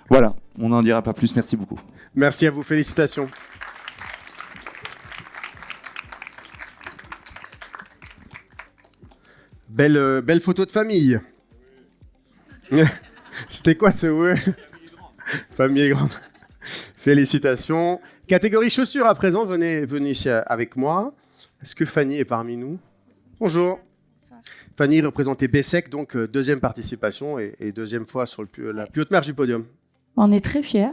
[SPEAKER 5] Voilà, on n'en dira pas plus. Merci beaucoup.
[SPEAKER 1] Merci à vous, félicitations. Belle photo de famille. C'était quoi ce ouais? Famille est grande. Félicitations. Catégorie chaussures à présent, venez ici avec moi. Est-ce que Fanny est parmi nous? Bonjour. Fanny représentait Bessec, donc deuxième participation et deuxième fois sur la plus haute marche du podium.
[SPEAKER 3] On est très fiers.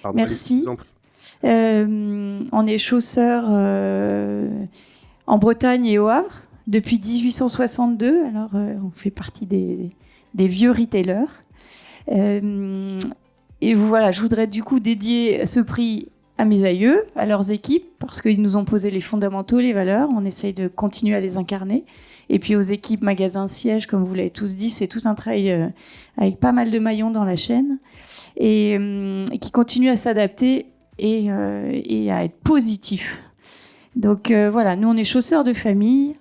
[SPEAKER 1] Pardon,
[SPEAKER 3] Merci.
[SPEAKER 1] allez, je vous en prie.
[SPEAKER 3] On est chausseurs en Bretagne et au Havre depuis 1862. Alors, on fait partie des vieux retailers. Et voilà, je voudrais du coup dédier ce prix à mes aïeux, à leurs équipes, parce qu'ils nous ont posé les fondamentaux, les valeurs. On essaye de continuer à les incarner. Et puis aux équipes magasins sièges, comme vous l'avez tous dit, c'est tout un travail avec pas mal de maillons dans la chaîne et qui continue à s'adapter et à être positif. Donc voilà, nous on est chausseurs de famille.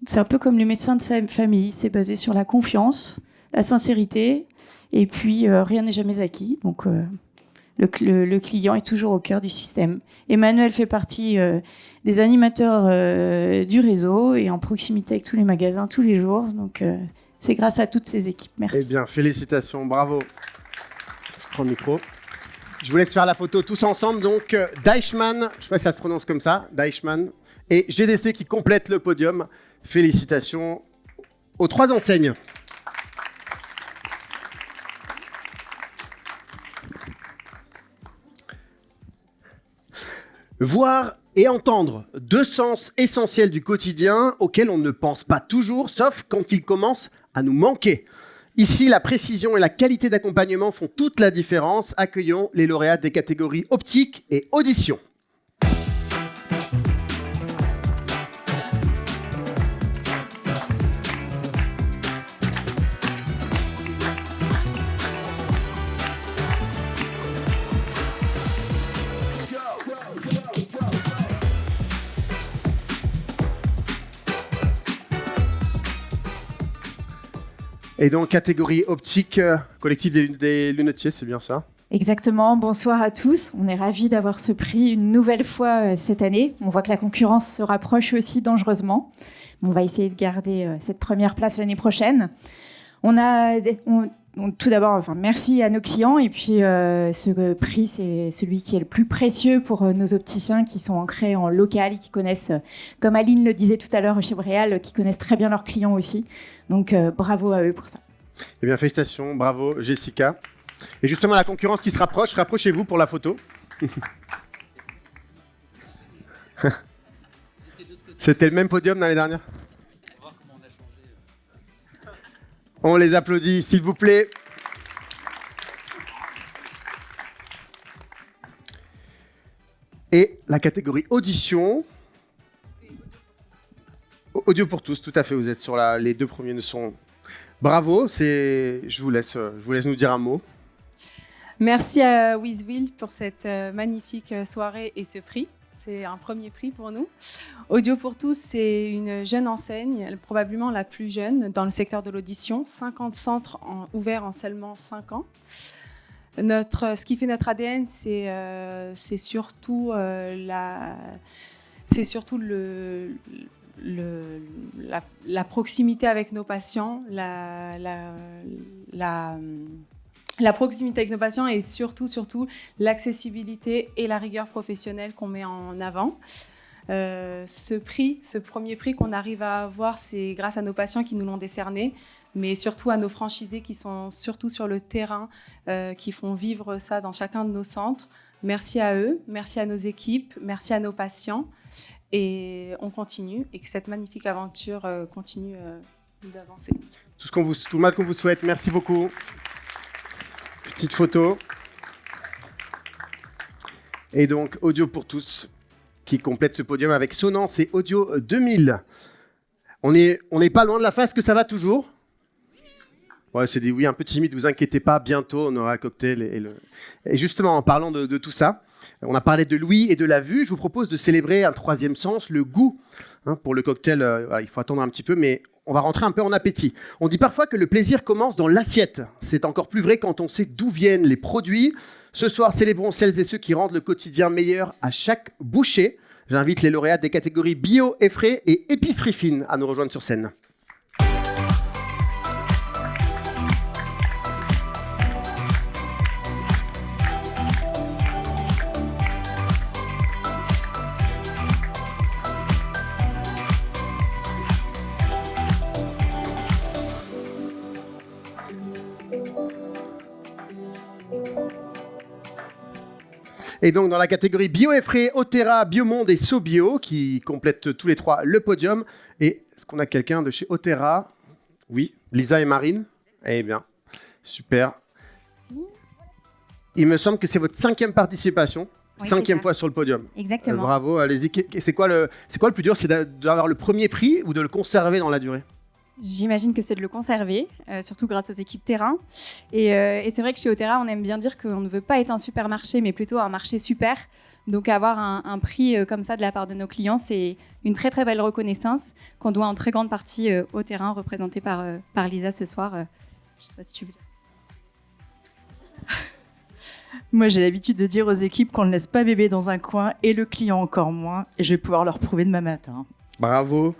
[SPEAKER 3] C'est un peu comme les médecins de famille. C'est basé sur la confiance, la sincérité et puis rien n'est jamais acquis. Donc le client est toujours au cœur du système. Emmanuel fait partie des animateurs du réseau et en proximité avec tous les magasins tous les jours. Donc, c'est grâce à toutes ces équipes. Merci.
[SPEAKER 1] Eh bien, félicitations, bravo. Je prends le micro. Je vous laisse faire la photo tous ensemble. Donc, Deichmann, je ne sais pas si ça se prononce comme ça, Deichmann, et GDC qui complètent le podium. Félicitations aux 3 enseignes. Voir et entendre 2 sens essentiels du quotidien auxquels on ne pense pas toujours, sauf quand ils commencent à nous manquer. Ici, la précision et la qualité d'accompagnement font toute la différence. Accueillons les lauréats des catégories optique et audition. Et donc, catégorie optique, collectif des lunetiers, c'est bien ça?
[SPEAKER 24] Exactement, bonsoir à tous. On est ravis d'avoir ce prix une nouvelle fois cette année. On voit que la concurrence se rapproche aussi dangereusement. On va essayer de garder cette première place l'année prochaine. Tout d'abord, merci à nos clients. Et puis, ce prix, c'est celui qui est le plus précieux pour nos opticiens qui sont ancrés en local et qui connaissent, comme Aline le disait tout à l'heure chez Bréal, qui connaissent très bien leurs clients aussi. Donc, bravo à eux pour ça.
[SPEAKER 1] Eh bien, félicitations, bravo Jessica. Et justement, la concurrence qui se rapproche, rapprochez-vous pour la photo. C'était le même podium l'année dernière. On les applaudit, s'il vous plaît. Et la catégorie audition. Audio pour tous, tout à fait. Vous êtes sur les 2 premiers sont. Bravo. Je vous laisse nous dire un mot.
[SPEAKER 6] Merci à Wizwill pour cette magnifique soirée et ce prix. C'est un premier prix pour nous. Audio pour tous, c'est une jeune enseigne, probablement la plus jeune dans le secteur de l'audition. 50 centres ouverts en seulement 5 ans. Ce qui fait notre ADN, c'est surtout la proximité avec nos patients, la proximité avec nos patients et surtout l'accessibilité et la rigueur professionnelle qu'on met en avant. Ce premier prix qu'on arrive à avoir, c'est grâce à nos patients qui nous l'ont décerné, mais surtout à nos franchisés qui sont surtout sur le terrain, qui font vivre ça dans chacun de nos centres. Merci à eux, merci à nos équipes, merci à nos patients. Et on continue, et que cette magnifique aventure continue d'avancer.
[SPEAKER 1] Tout le mal qu'on vous souhaite, merci beaucoup. Petite photo. Et donc, Audio pour tous, qui complète ce podium avec Sonance et Audio 2000. On n'est pas loin de la fin, est-ce que ça va toujours? Ouais, c'est des oui un peu timides, vous inquiétez pas, bientôt on aura un cocktail. Et justement, en parlant de tout ça, on a parlé de l'ouïe et de la vue, je vous propose de célébrer un 3e sens, le goût. Pour le cocktail, il faut attendre un petit peu, mais on va rentrer un peu en appétit. On dit parfois que le plaisir commence dans l'assiette. C'est encore plus vrai quand on sait d'où viennent les produits. Ce soir, célébrons celles et ceux qui rendent le quotidien meilleur à chaque bouchée. J'invite les lauréats des catégories bio, et frais et épicerie fine à nous rejoindre sur scène. Et donc dans la catégorie bio et frais, Otera, Biomonde et SoBio qui complètent tous les trois le podium. Et est-ce qu'on a quelqu'un de chez Otera? Oui, Lisa et Marine. Eh bien, super. Il me semble que c'est votre 5e participation.
[SPEAKER 7] Oui,
[SPEAKER 1] 5e fois sur le podium.
[SPEAKER 7] Exactement.
[SPEAKER 1] Bravo, allez-y. C'est quoi le plus dur? C'est d'avoir le premier prix ou de le conserver dans la durée?
[SPEAKER 7] J'imagine que c'est de le conserver, surtout grâce aux équipes terrain. Et c'est vrai que chez Otera, on aime bien dire qu'on ne veut pas être un supermarché, mais plutôt un marché super. Donc avoir un prix comme ça de la part de nos clients, c'est une très très belle reconnaissance qu'on doit en très grande partie au terrain, représenté par Lisa ce soir. Je ne sais pas si tu veux dire.
[SPEAKER 9] Moi, j'ai l'habitude de dire aux équipes qu'on ne laisse pas bébé dans un coin et le client encore moins. Et je vais pouvoir leur prouver demain matin.
[SPEAKER 1] Bravo.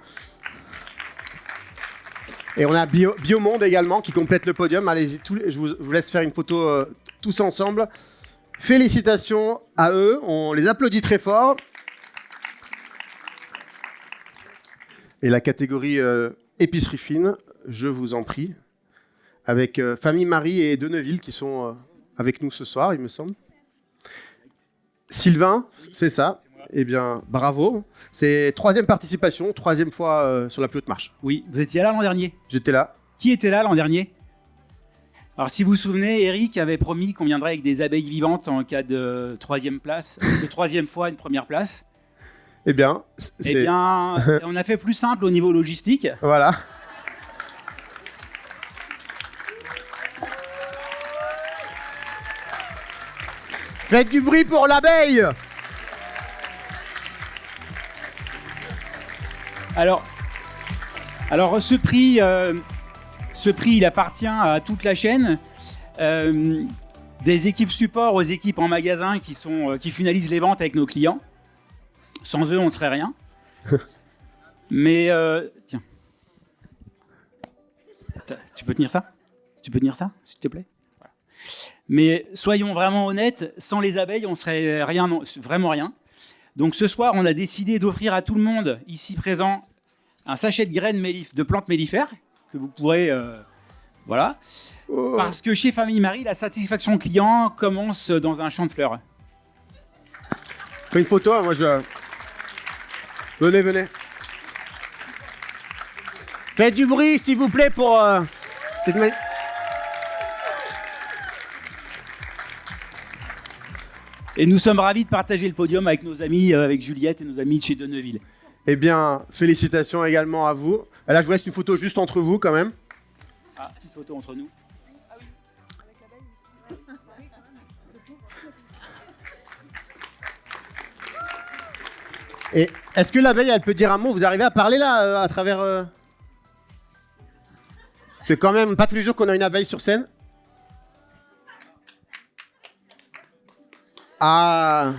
[SPEAKER 1] Et on a Biomonde également qui complète le podium. Allez-y, je vous laisse faire une photo tous ensemble. Félicitations à eux. On les applaudit très fort. Et la catégorie épicerie fine, je vous en prie, avec Famille Marie et Deneville qui sont avec nous ce soir, il me semble. Sylvain, c'est ça. Eh bien, bravo. C'est 3e participation, 3e fois sur la plus haute marche.
[SPEAKER 11] Oui, vous étiez là l'an dernier?
[SPEAKER 1] J'étais là.
[SPEAKER 11] Qui était là l'an dernier? Alors, si vous vous souvenez, Eric avait promis qu'on viendrait avec des abeilles vivantes en cas de 3e place, de 3e fois une première place.
[SPEAKER 1] Eh bien,
[SPEAKER 11] on a fait plus simple au niveau logistique.
[SPEAKER 1] Voilà. Faites du bruit pour l'abeille!
[SPEAKER 11] Alors ce prix, il appartient à toute la chaîne, des équipes support aux équipes en magasin qui finalisent les ventes avec nos clients. Sans eux, on ne serait rien. Mais tiens, tu peux tenir ça? Tu peux tenir ça, s'il te plaît? Voilà. Mais soyons vraiment honnêtes, sans les abeilles, on serait rien, non, vraiment rien. Donc ce soir, on a décidé d'offrir à tout le monde ici présent un sachet de graines de plantes mellifères que vous pourrez, voilà, parce que chez Famille Marie, la satisfaction client commence dans un champ de fleurs.
[SPEAKER 1] Fais une photo, moi je. Venez. Faites du bruit, s'il vous plaît, pour cette.
[SPEAKER 11] Et nous sommes ravis de partager le podium avec nos amis, avec Juliette et nos amis de chez Deneville.
[SPEAKER 1] Eh bien, félicitations également à vous. Là, je vous laisse une photo juste entre vous, quand même.
[SPEAKER 11] Ah, petite photo entre nous.
[SPEAKER 1] Et est-ce que l'abeille, elle peut dire un mot? Vous arrivez à parler, là, à travers... C'est quand même pas tous les jours qu'on a une abeille sur scène. Ah.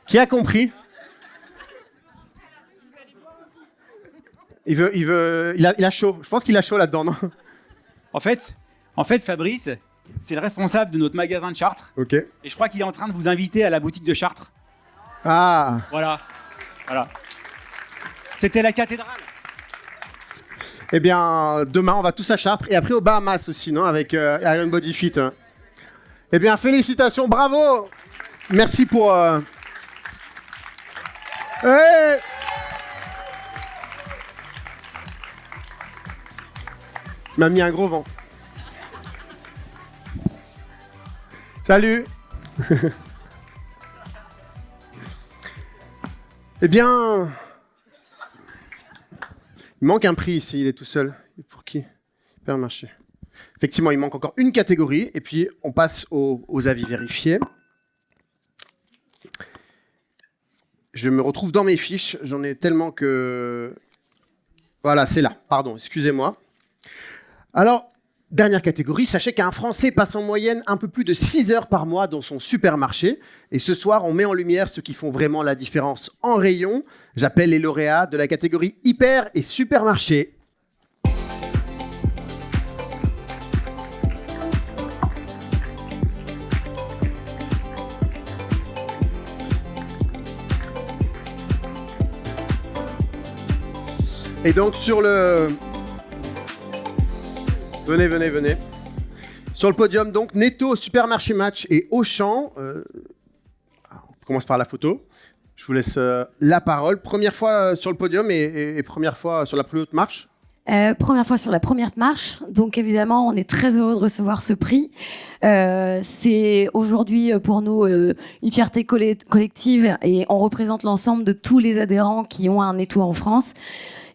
[SPEAKER 1] Qui a compris? Il a chaud. Je pense qu'il a chaud là-dedans, non?
[SPEAKER 11] En fait, Fabrice, c'est le responsable de notre magasin de Chartres.
[SPEAKER 1] Ok.
[SPEAKER 11] Et je crois qu'il est en train de vous inviter à la boutique de Chartres.
[SPEAKER 1] Ah.
[SPEAKER 11] Voilà. C'était la cathédrale.
[SPEAKER 1] Eh bien, demain, on va tous à Chartres et après aux Bahamas aussi, non? Avec Iron Body Fit. Eh bien, félicitations, bravo! Merci pour... Hey! Il m'a mis un gros vent. Salut! Eh bien... Il manque un prix ici, il est tout seul. Pour qui? Hypermarché. Effectivement, il manque encore une catégorie. Et puis, on passe aux avis vérifiés. Je me retrouve dans mes fiches. J'en ai tellement que... Voilà, c'est là. Pardon, excusez-moi. Alors, dernière catégorie. Sachez qu'un Français passe en moyenne un peu plus de 6 heures par mois dans son supermarché. Et ce soir, on met en lumière ceux qui font vraiment la différence en rayon. J'appelle les lauréats de la catégorie hyper et supermarché. Et donc sur le... Venez. Sur le podium, donc, Netto, Supermarché Match et Auchan. On commence par la photo. Je vous laisse la parole. Première fois sur le podium et première fois sur la plus haute marche.
[SPEAKER 12] Première fois sur la première marche, donc évidemment on est très heureux de recevoir ce prix. C'est aujourd'hui pour nous une fierté collective et on représente l'ensemble de tous les adhérents qui ont un Netto en France.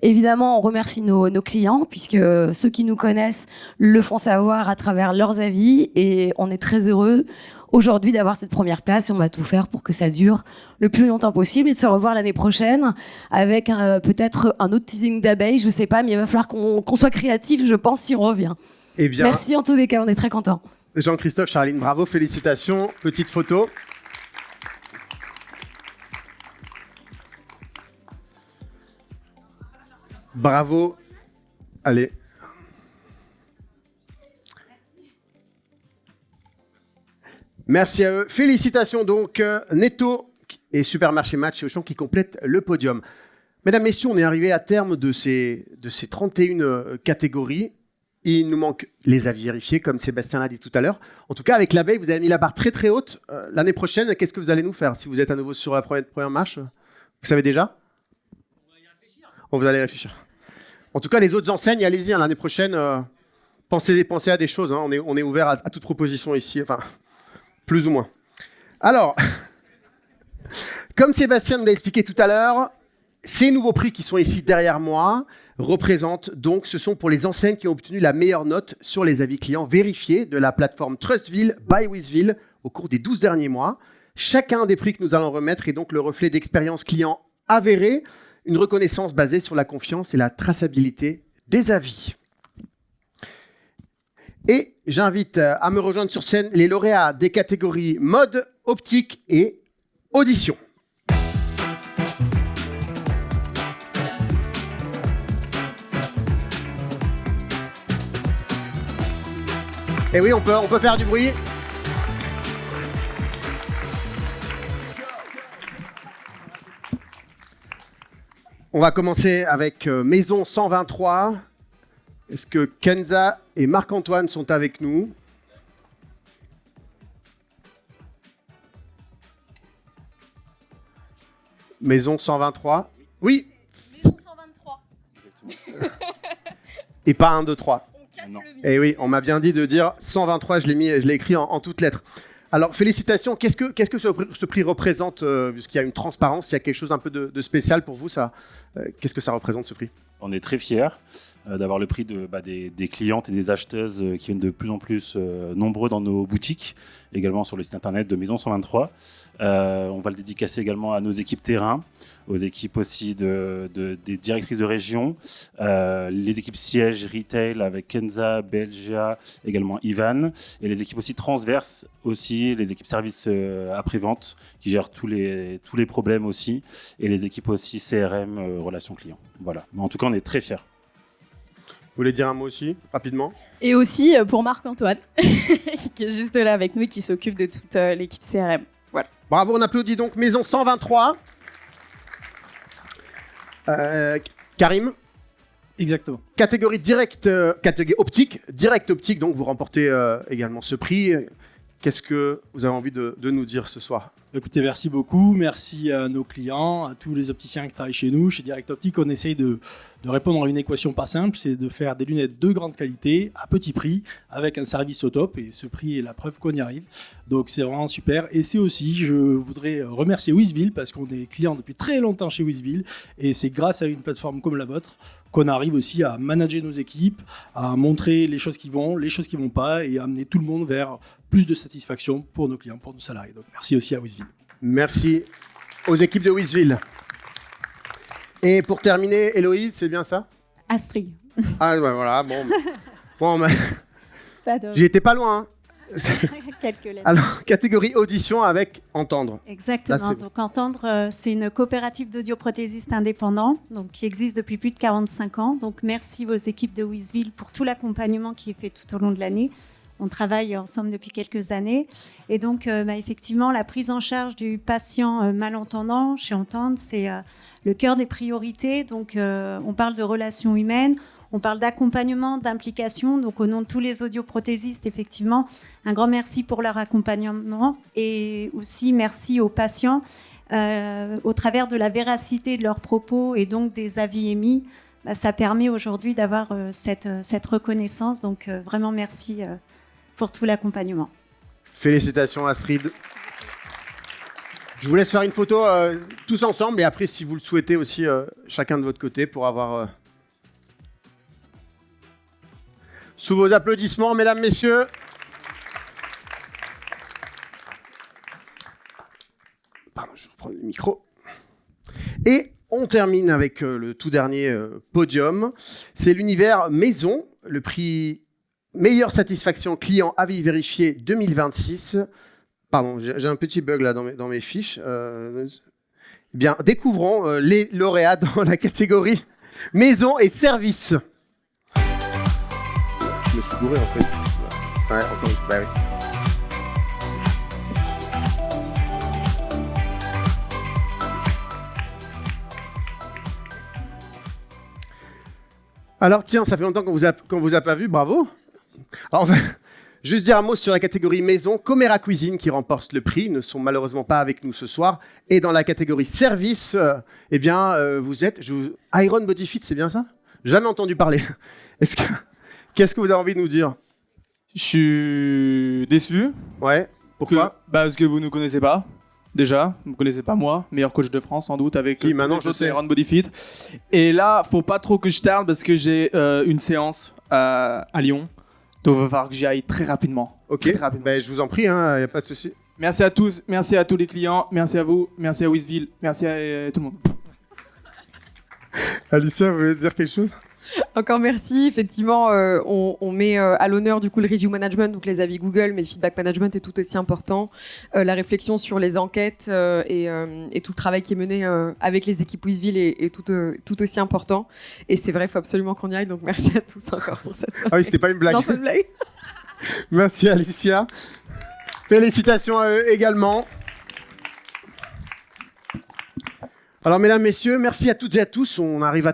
[SPEAKER 12] Évidemment, on remercie nos clients puisque ceux qui nous connaissent le font savoir à travers leurs avis et on est très heureux aujourd'hui d'avoir cette première place et on va tout faire pour que ça dure le plus longtemps possible et de se revoir l'année prochaine avec peut-être un autre teasing d'abeilles, je ne sais pas, mais il va falloir qu'on soit créatif, je pense, si on revient.
[SPEAKER 1] Eh bien,
[SPEAKER 12] merci en tous les cas, on est très contents.
[SPEAKER 1] Jean-Christophe, Charline, bravo, félicitations. Petite photo. Bravo. Allez. Merci à eux. Félicitations donc Netto et Supermarché Match et Auchan qui complètent le podium. Mesdames, Messieurs, on est arrivé à terme de ces 31 catégories. Il nous manque les avis vérifiés, comme Sébastien l'a dit tout à l'heure. En tout cas, avec l'abeille, vous avez mis la barre très très haute. L'année prochaine, qu'est-ce que vous allez nous faire si vous êtes à nouveau sur la première marche? Vous savez déjà? On va y réfléchir. On va y réfléchir. En tout cas, les autres enseignes, allez-y, l'année prochaine, pensez à des choses. On est ouvert à toute proposition ici, enfin, plus ou moins. Alors, comme Sébastien nous l'a expliqué tout à l'heure, ces nouveaux prix qui sont ici derrière moi représentent donc, ce sont pour les enseignes qui ont obtenu la meilleure note sur les avis clients vérifiés de la plateforme Trustville by Wizville au cours des 12 derniers mois. Chacun des prix que nous allons remettre est donc le reflet d'expérience client avérée, une reconnaissance basée sur la confiance et la traçabilité des avis. Et j'invite à me rejoindre sur scène les lauréats des catégories mode, optique et audition. Et oui, on peut faire du bruit. On va commencer avec Maison 123. Est-ce que Kenza et Marc-Antoine sont avec nous? Maison 123. Oui.
[SPEAKER 13] Maison 123.
[SPEAKER 1] Et pas 1, 2, 3.
[SPEAKER 13] On casse le mythe.
[SPEAKER 1] Et oui, on m'a bien dit de dire 123, je l'ai écrit en toutes lettres. Alors, félicitations. Qu'est-ce que ce prix représente, puisqu'il y a une transparence, il y a quelque chose un peu de spécial pour vous, ça, qu'est-ce que ça représente, ce prix?
[SPEAKER 14] On est très fiers d'avoir le prix des clientes et des acheteuses qui viennent de plus en plus nombreux dans nos boutiques, également sur le site internet de Maison 123. On va le dédicacer également à nos équipes terrain, aux équipes aussi des directrices de région, les équipes siège retail avec Kenza, Belgia, également Ivan, et les équipes aussi transverses, aussi les équipes services après-vente qui gèrent tous les problèmes aussi, et les équipes aussi CRM, relations clients. Voilà. Mais en tout cas, on est très fiers.
[SPEAKER 1] Vous voulez dire un mot aussi, rapidement?
[SPEAKER 7] Et aussi pour Marc-Antoine, qui est juste là avec nous et qui s'occupe de toute l'équipe CRM. Voilà.
[SPEAKER 1] Bravo, on applaudit donc Maison 123. Karim?
[SPEAKER 15] Exactement.
[SPEAKER 1] Catégorie directe, catégorie optique, direct optique, donc vous remportez également ce prix. Qu'est-ce que vous avez envie de nous dire ce soir?
[SPEAKER 15] Écoutez, merci beaucoup. Merci à nos clients, à tous les opticiens qui travaillent chez nous. Chez Direct Optique, on essaye de répondre à une équation pas simple, c'est de faire des lunettes de grande qualité, à petit prix, avec un service au top. Et ce prix est la preuve qu'on y arrive. Donc c'est vraiment super. Et c'est aussi, je voudrais remercier Wizville, parce qu'on est client depuis très longtemps chez Wizville. Et c'est grâce à une plateforme comme la vôtre qu'on arrive aussi à manager nos équipes, à montrer les choses qui vont pas, et à amener tout le monde vers plus de satisfaction pour nos clients, pour nos salariés. Donc merci aussi à Wizville.
[SPEAKER 1] Merci aux équipes de Wizville. Et pour terminer, Héloïse, c'est bien ça?
[SPEAKER 24] Astrid.
[SPEAKER 1] Ah ouais, voilà, bon j'ai été pas loin. Hein.
[SPEAKER 13] Quelques lettres.
[SPEAKER 1] Alors, catégorie audition avec entendre.
[SPEAKER 13] Exactement.
[SPEAKER 1] Là,
[SPEAKER 13] donc entendre, c'est une coopérative d'audioprothésistes indépendants, donc qui existe depuis plus de 45 ans. Donc merci aux équipes de Wizville pour tout l'accompagnement qui est fait tout au long de l'année. On travaille ensemble depuis quelques années. Et donc, effectivement, la prise en charge du patient malentendant chez Entendre, c'est le cœur des priorités. Donc, on parle de relations humaines. On parle d'accompagnement, d'implication. Donc, au nom de tous les audioprothésistes, effectivement, un grand merci pour leur accompagnement et aussi merci aux patients au travers de la véracité de leurs propos et donc des avis émis. Ça permet aujourd'hui d'avoir cette reconnaissance. Donc, vraiment merci pour tout l'accompagnement.
[SPEAKER 1] Félicitations, Astrid. Je vous laisse faire une photo tous ensemble et après, si vous le souhaitez aussi, chacun de votre côté pour avoir... Sous vos applaudissements, mesdames, messieurs. Pardon, je reprends le micro. Et on termine avec le tout dernier podium. C'est l'univers maison, le prix meilleure satisfaction client avis vérifié 2026. Pardon, j'ai un petit bug là dans mes fiches. Bien, découvrons les lauréats dans la catégorie maison et services. Je me suis gouré en fait. Ouais, encore une fois, bah oui. Alors tiens, ça fait longtemps qu'on vous a pas vu, bravo. Alors, on va juste dire un mot sur la catégorie maison. Comera Cuisine qui remporte le prix, ne sont malheureusement pas avec nous ce soir. Et dans la catégorie service, eh bien, vous êtes Iron Body Fit, c'est bien ça? Jamais entendu parler. Qu'est-ce que vous avez envie de nous dire?
[SPEAKER 10] Je suis déçu.
[SPEAKER 1] Ouais. Pourquoi?
[SPEAKER 10] Parce que vous ne nous connaissez pas. Déjà, vous ne connaissez pas moi, meilleur coach de France sans doute avec
[SPEAKER 1] maintenant je sais.
[SPEAKER 10] Iron Body Fit. Et là, faut pas trop que je tarde parce que j'ai une séance à Lyon. Donc il va falloir que j'y aille très rapidement.
[SPEAKER 1] Ok, ben, je vous en prie, il n'y a pas de souci.
[SPEAKER 10] Merci à tous, merci à tous les clients, merci à vous, merci à Wizville, merci à tout le monde.
[SPEAKER 1] Alicia, vous voulez dire quelque chose?
[SPEAKER 16] Encore merci. Effectivement, on met à l'honneur du coup le review management, donc les avis Google, mais le feedback management est tout aussi important. La réflexion sur les enquêtes et tout le travail qui est mené avec les équipes Wizville est tout aussi important. Et c'est vrai, il faut absolument qu'on y aille. Donc merci à tous encore pour cette soirée.
[SPEAKER 1] Ah oui, c'était pas une blague.
[SPEAKER 16] Non, c'est une blague.
[SPEAKER 1] Merci Alicia. Félicitations à eux également. Alors, mesdames, messieurs, merci à toutes et à tous. On arrive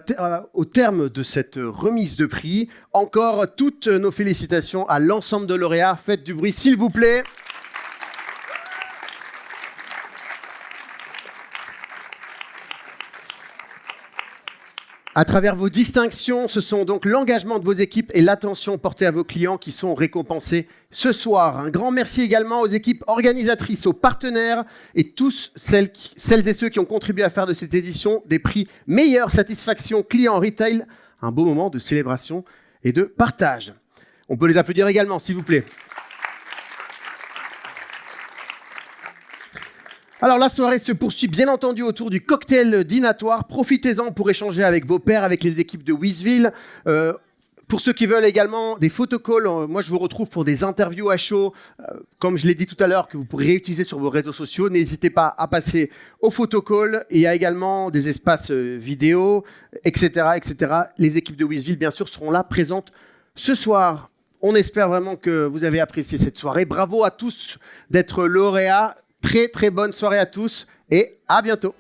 [SPEAKER 1] au terme de cette remise de prix. Encore toutes nos félicitations à l'ensemble de lauréats. Faites du bruit, s'il vous plaît. À travers vos distinctions, ce sont donc l'engagement de vos équipes et l'attention portée à vos clients qui sont récompensés ce soir. Un grand merci également aux équipes organisatrices, aux partenaires et tous celles et ceux qui ont contribué à faire de cette édition des prix meilleure satisfaction client retail, un beau moment de célébration et de partage. On peut les applaudir également, s'il vous plaît. Alors la soirée se poursuit bien entendu autour du cocktail dînatoire. Profitez-en pour échanger avec vos pairs, avec les équipes de Wizville. Pour ceux qui veulent également des photocalls, moi je vous retrouve pour des interviews à chaud, comme je l'ai dit tout à l'heure, que vous pourrez réutiliser sur vos réseaux sociaux. N'hésitez pas à passer au photocall. Il y a également des espaces vidéo, etc., etc. Les équipes de Wizville, bien sûr, seront là, présentes ce soir. On espère vraiment que vous avez apprécié cette soirée. Bravo à tous d'être lauréats. Très très bonne soirée à tous et à bientôt.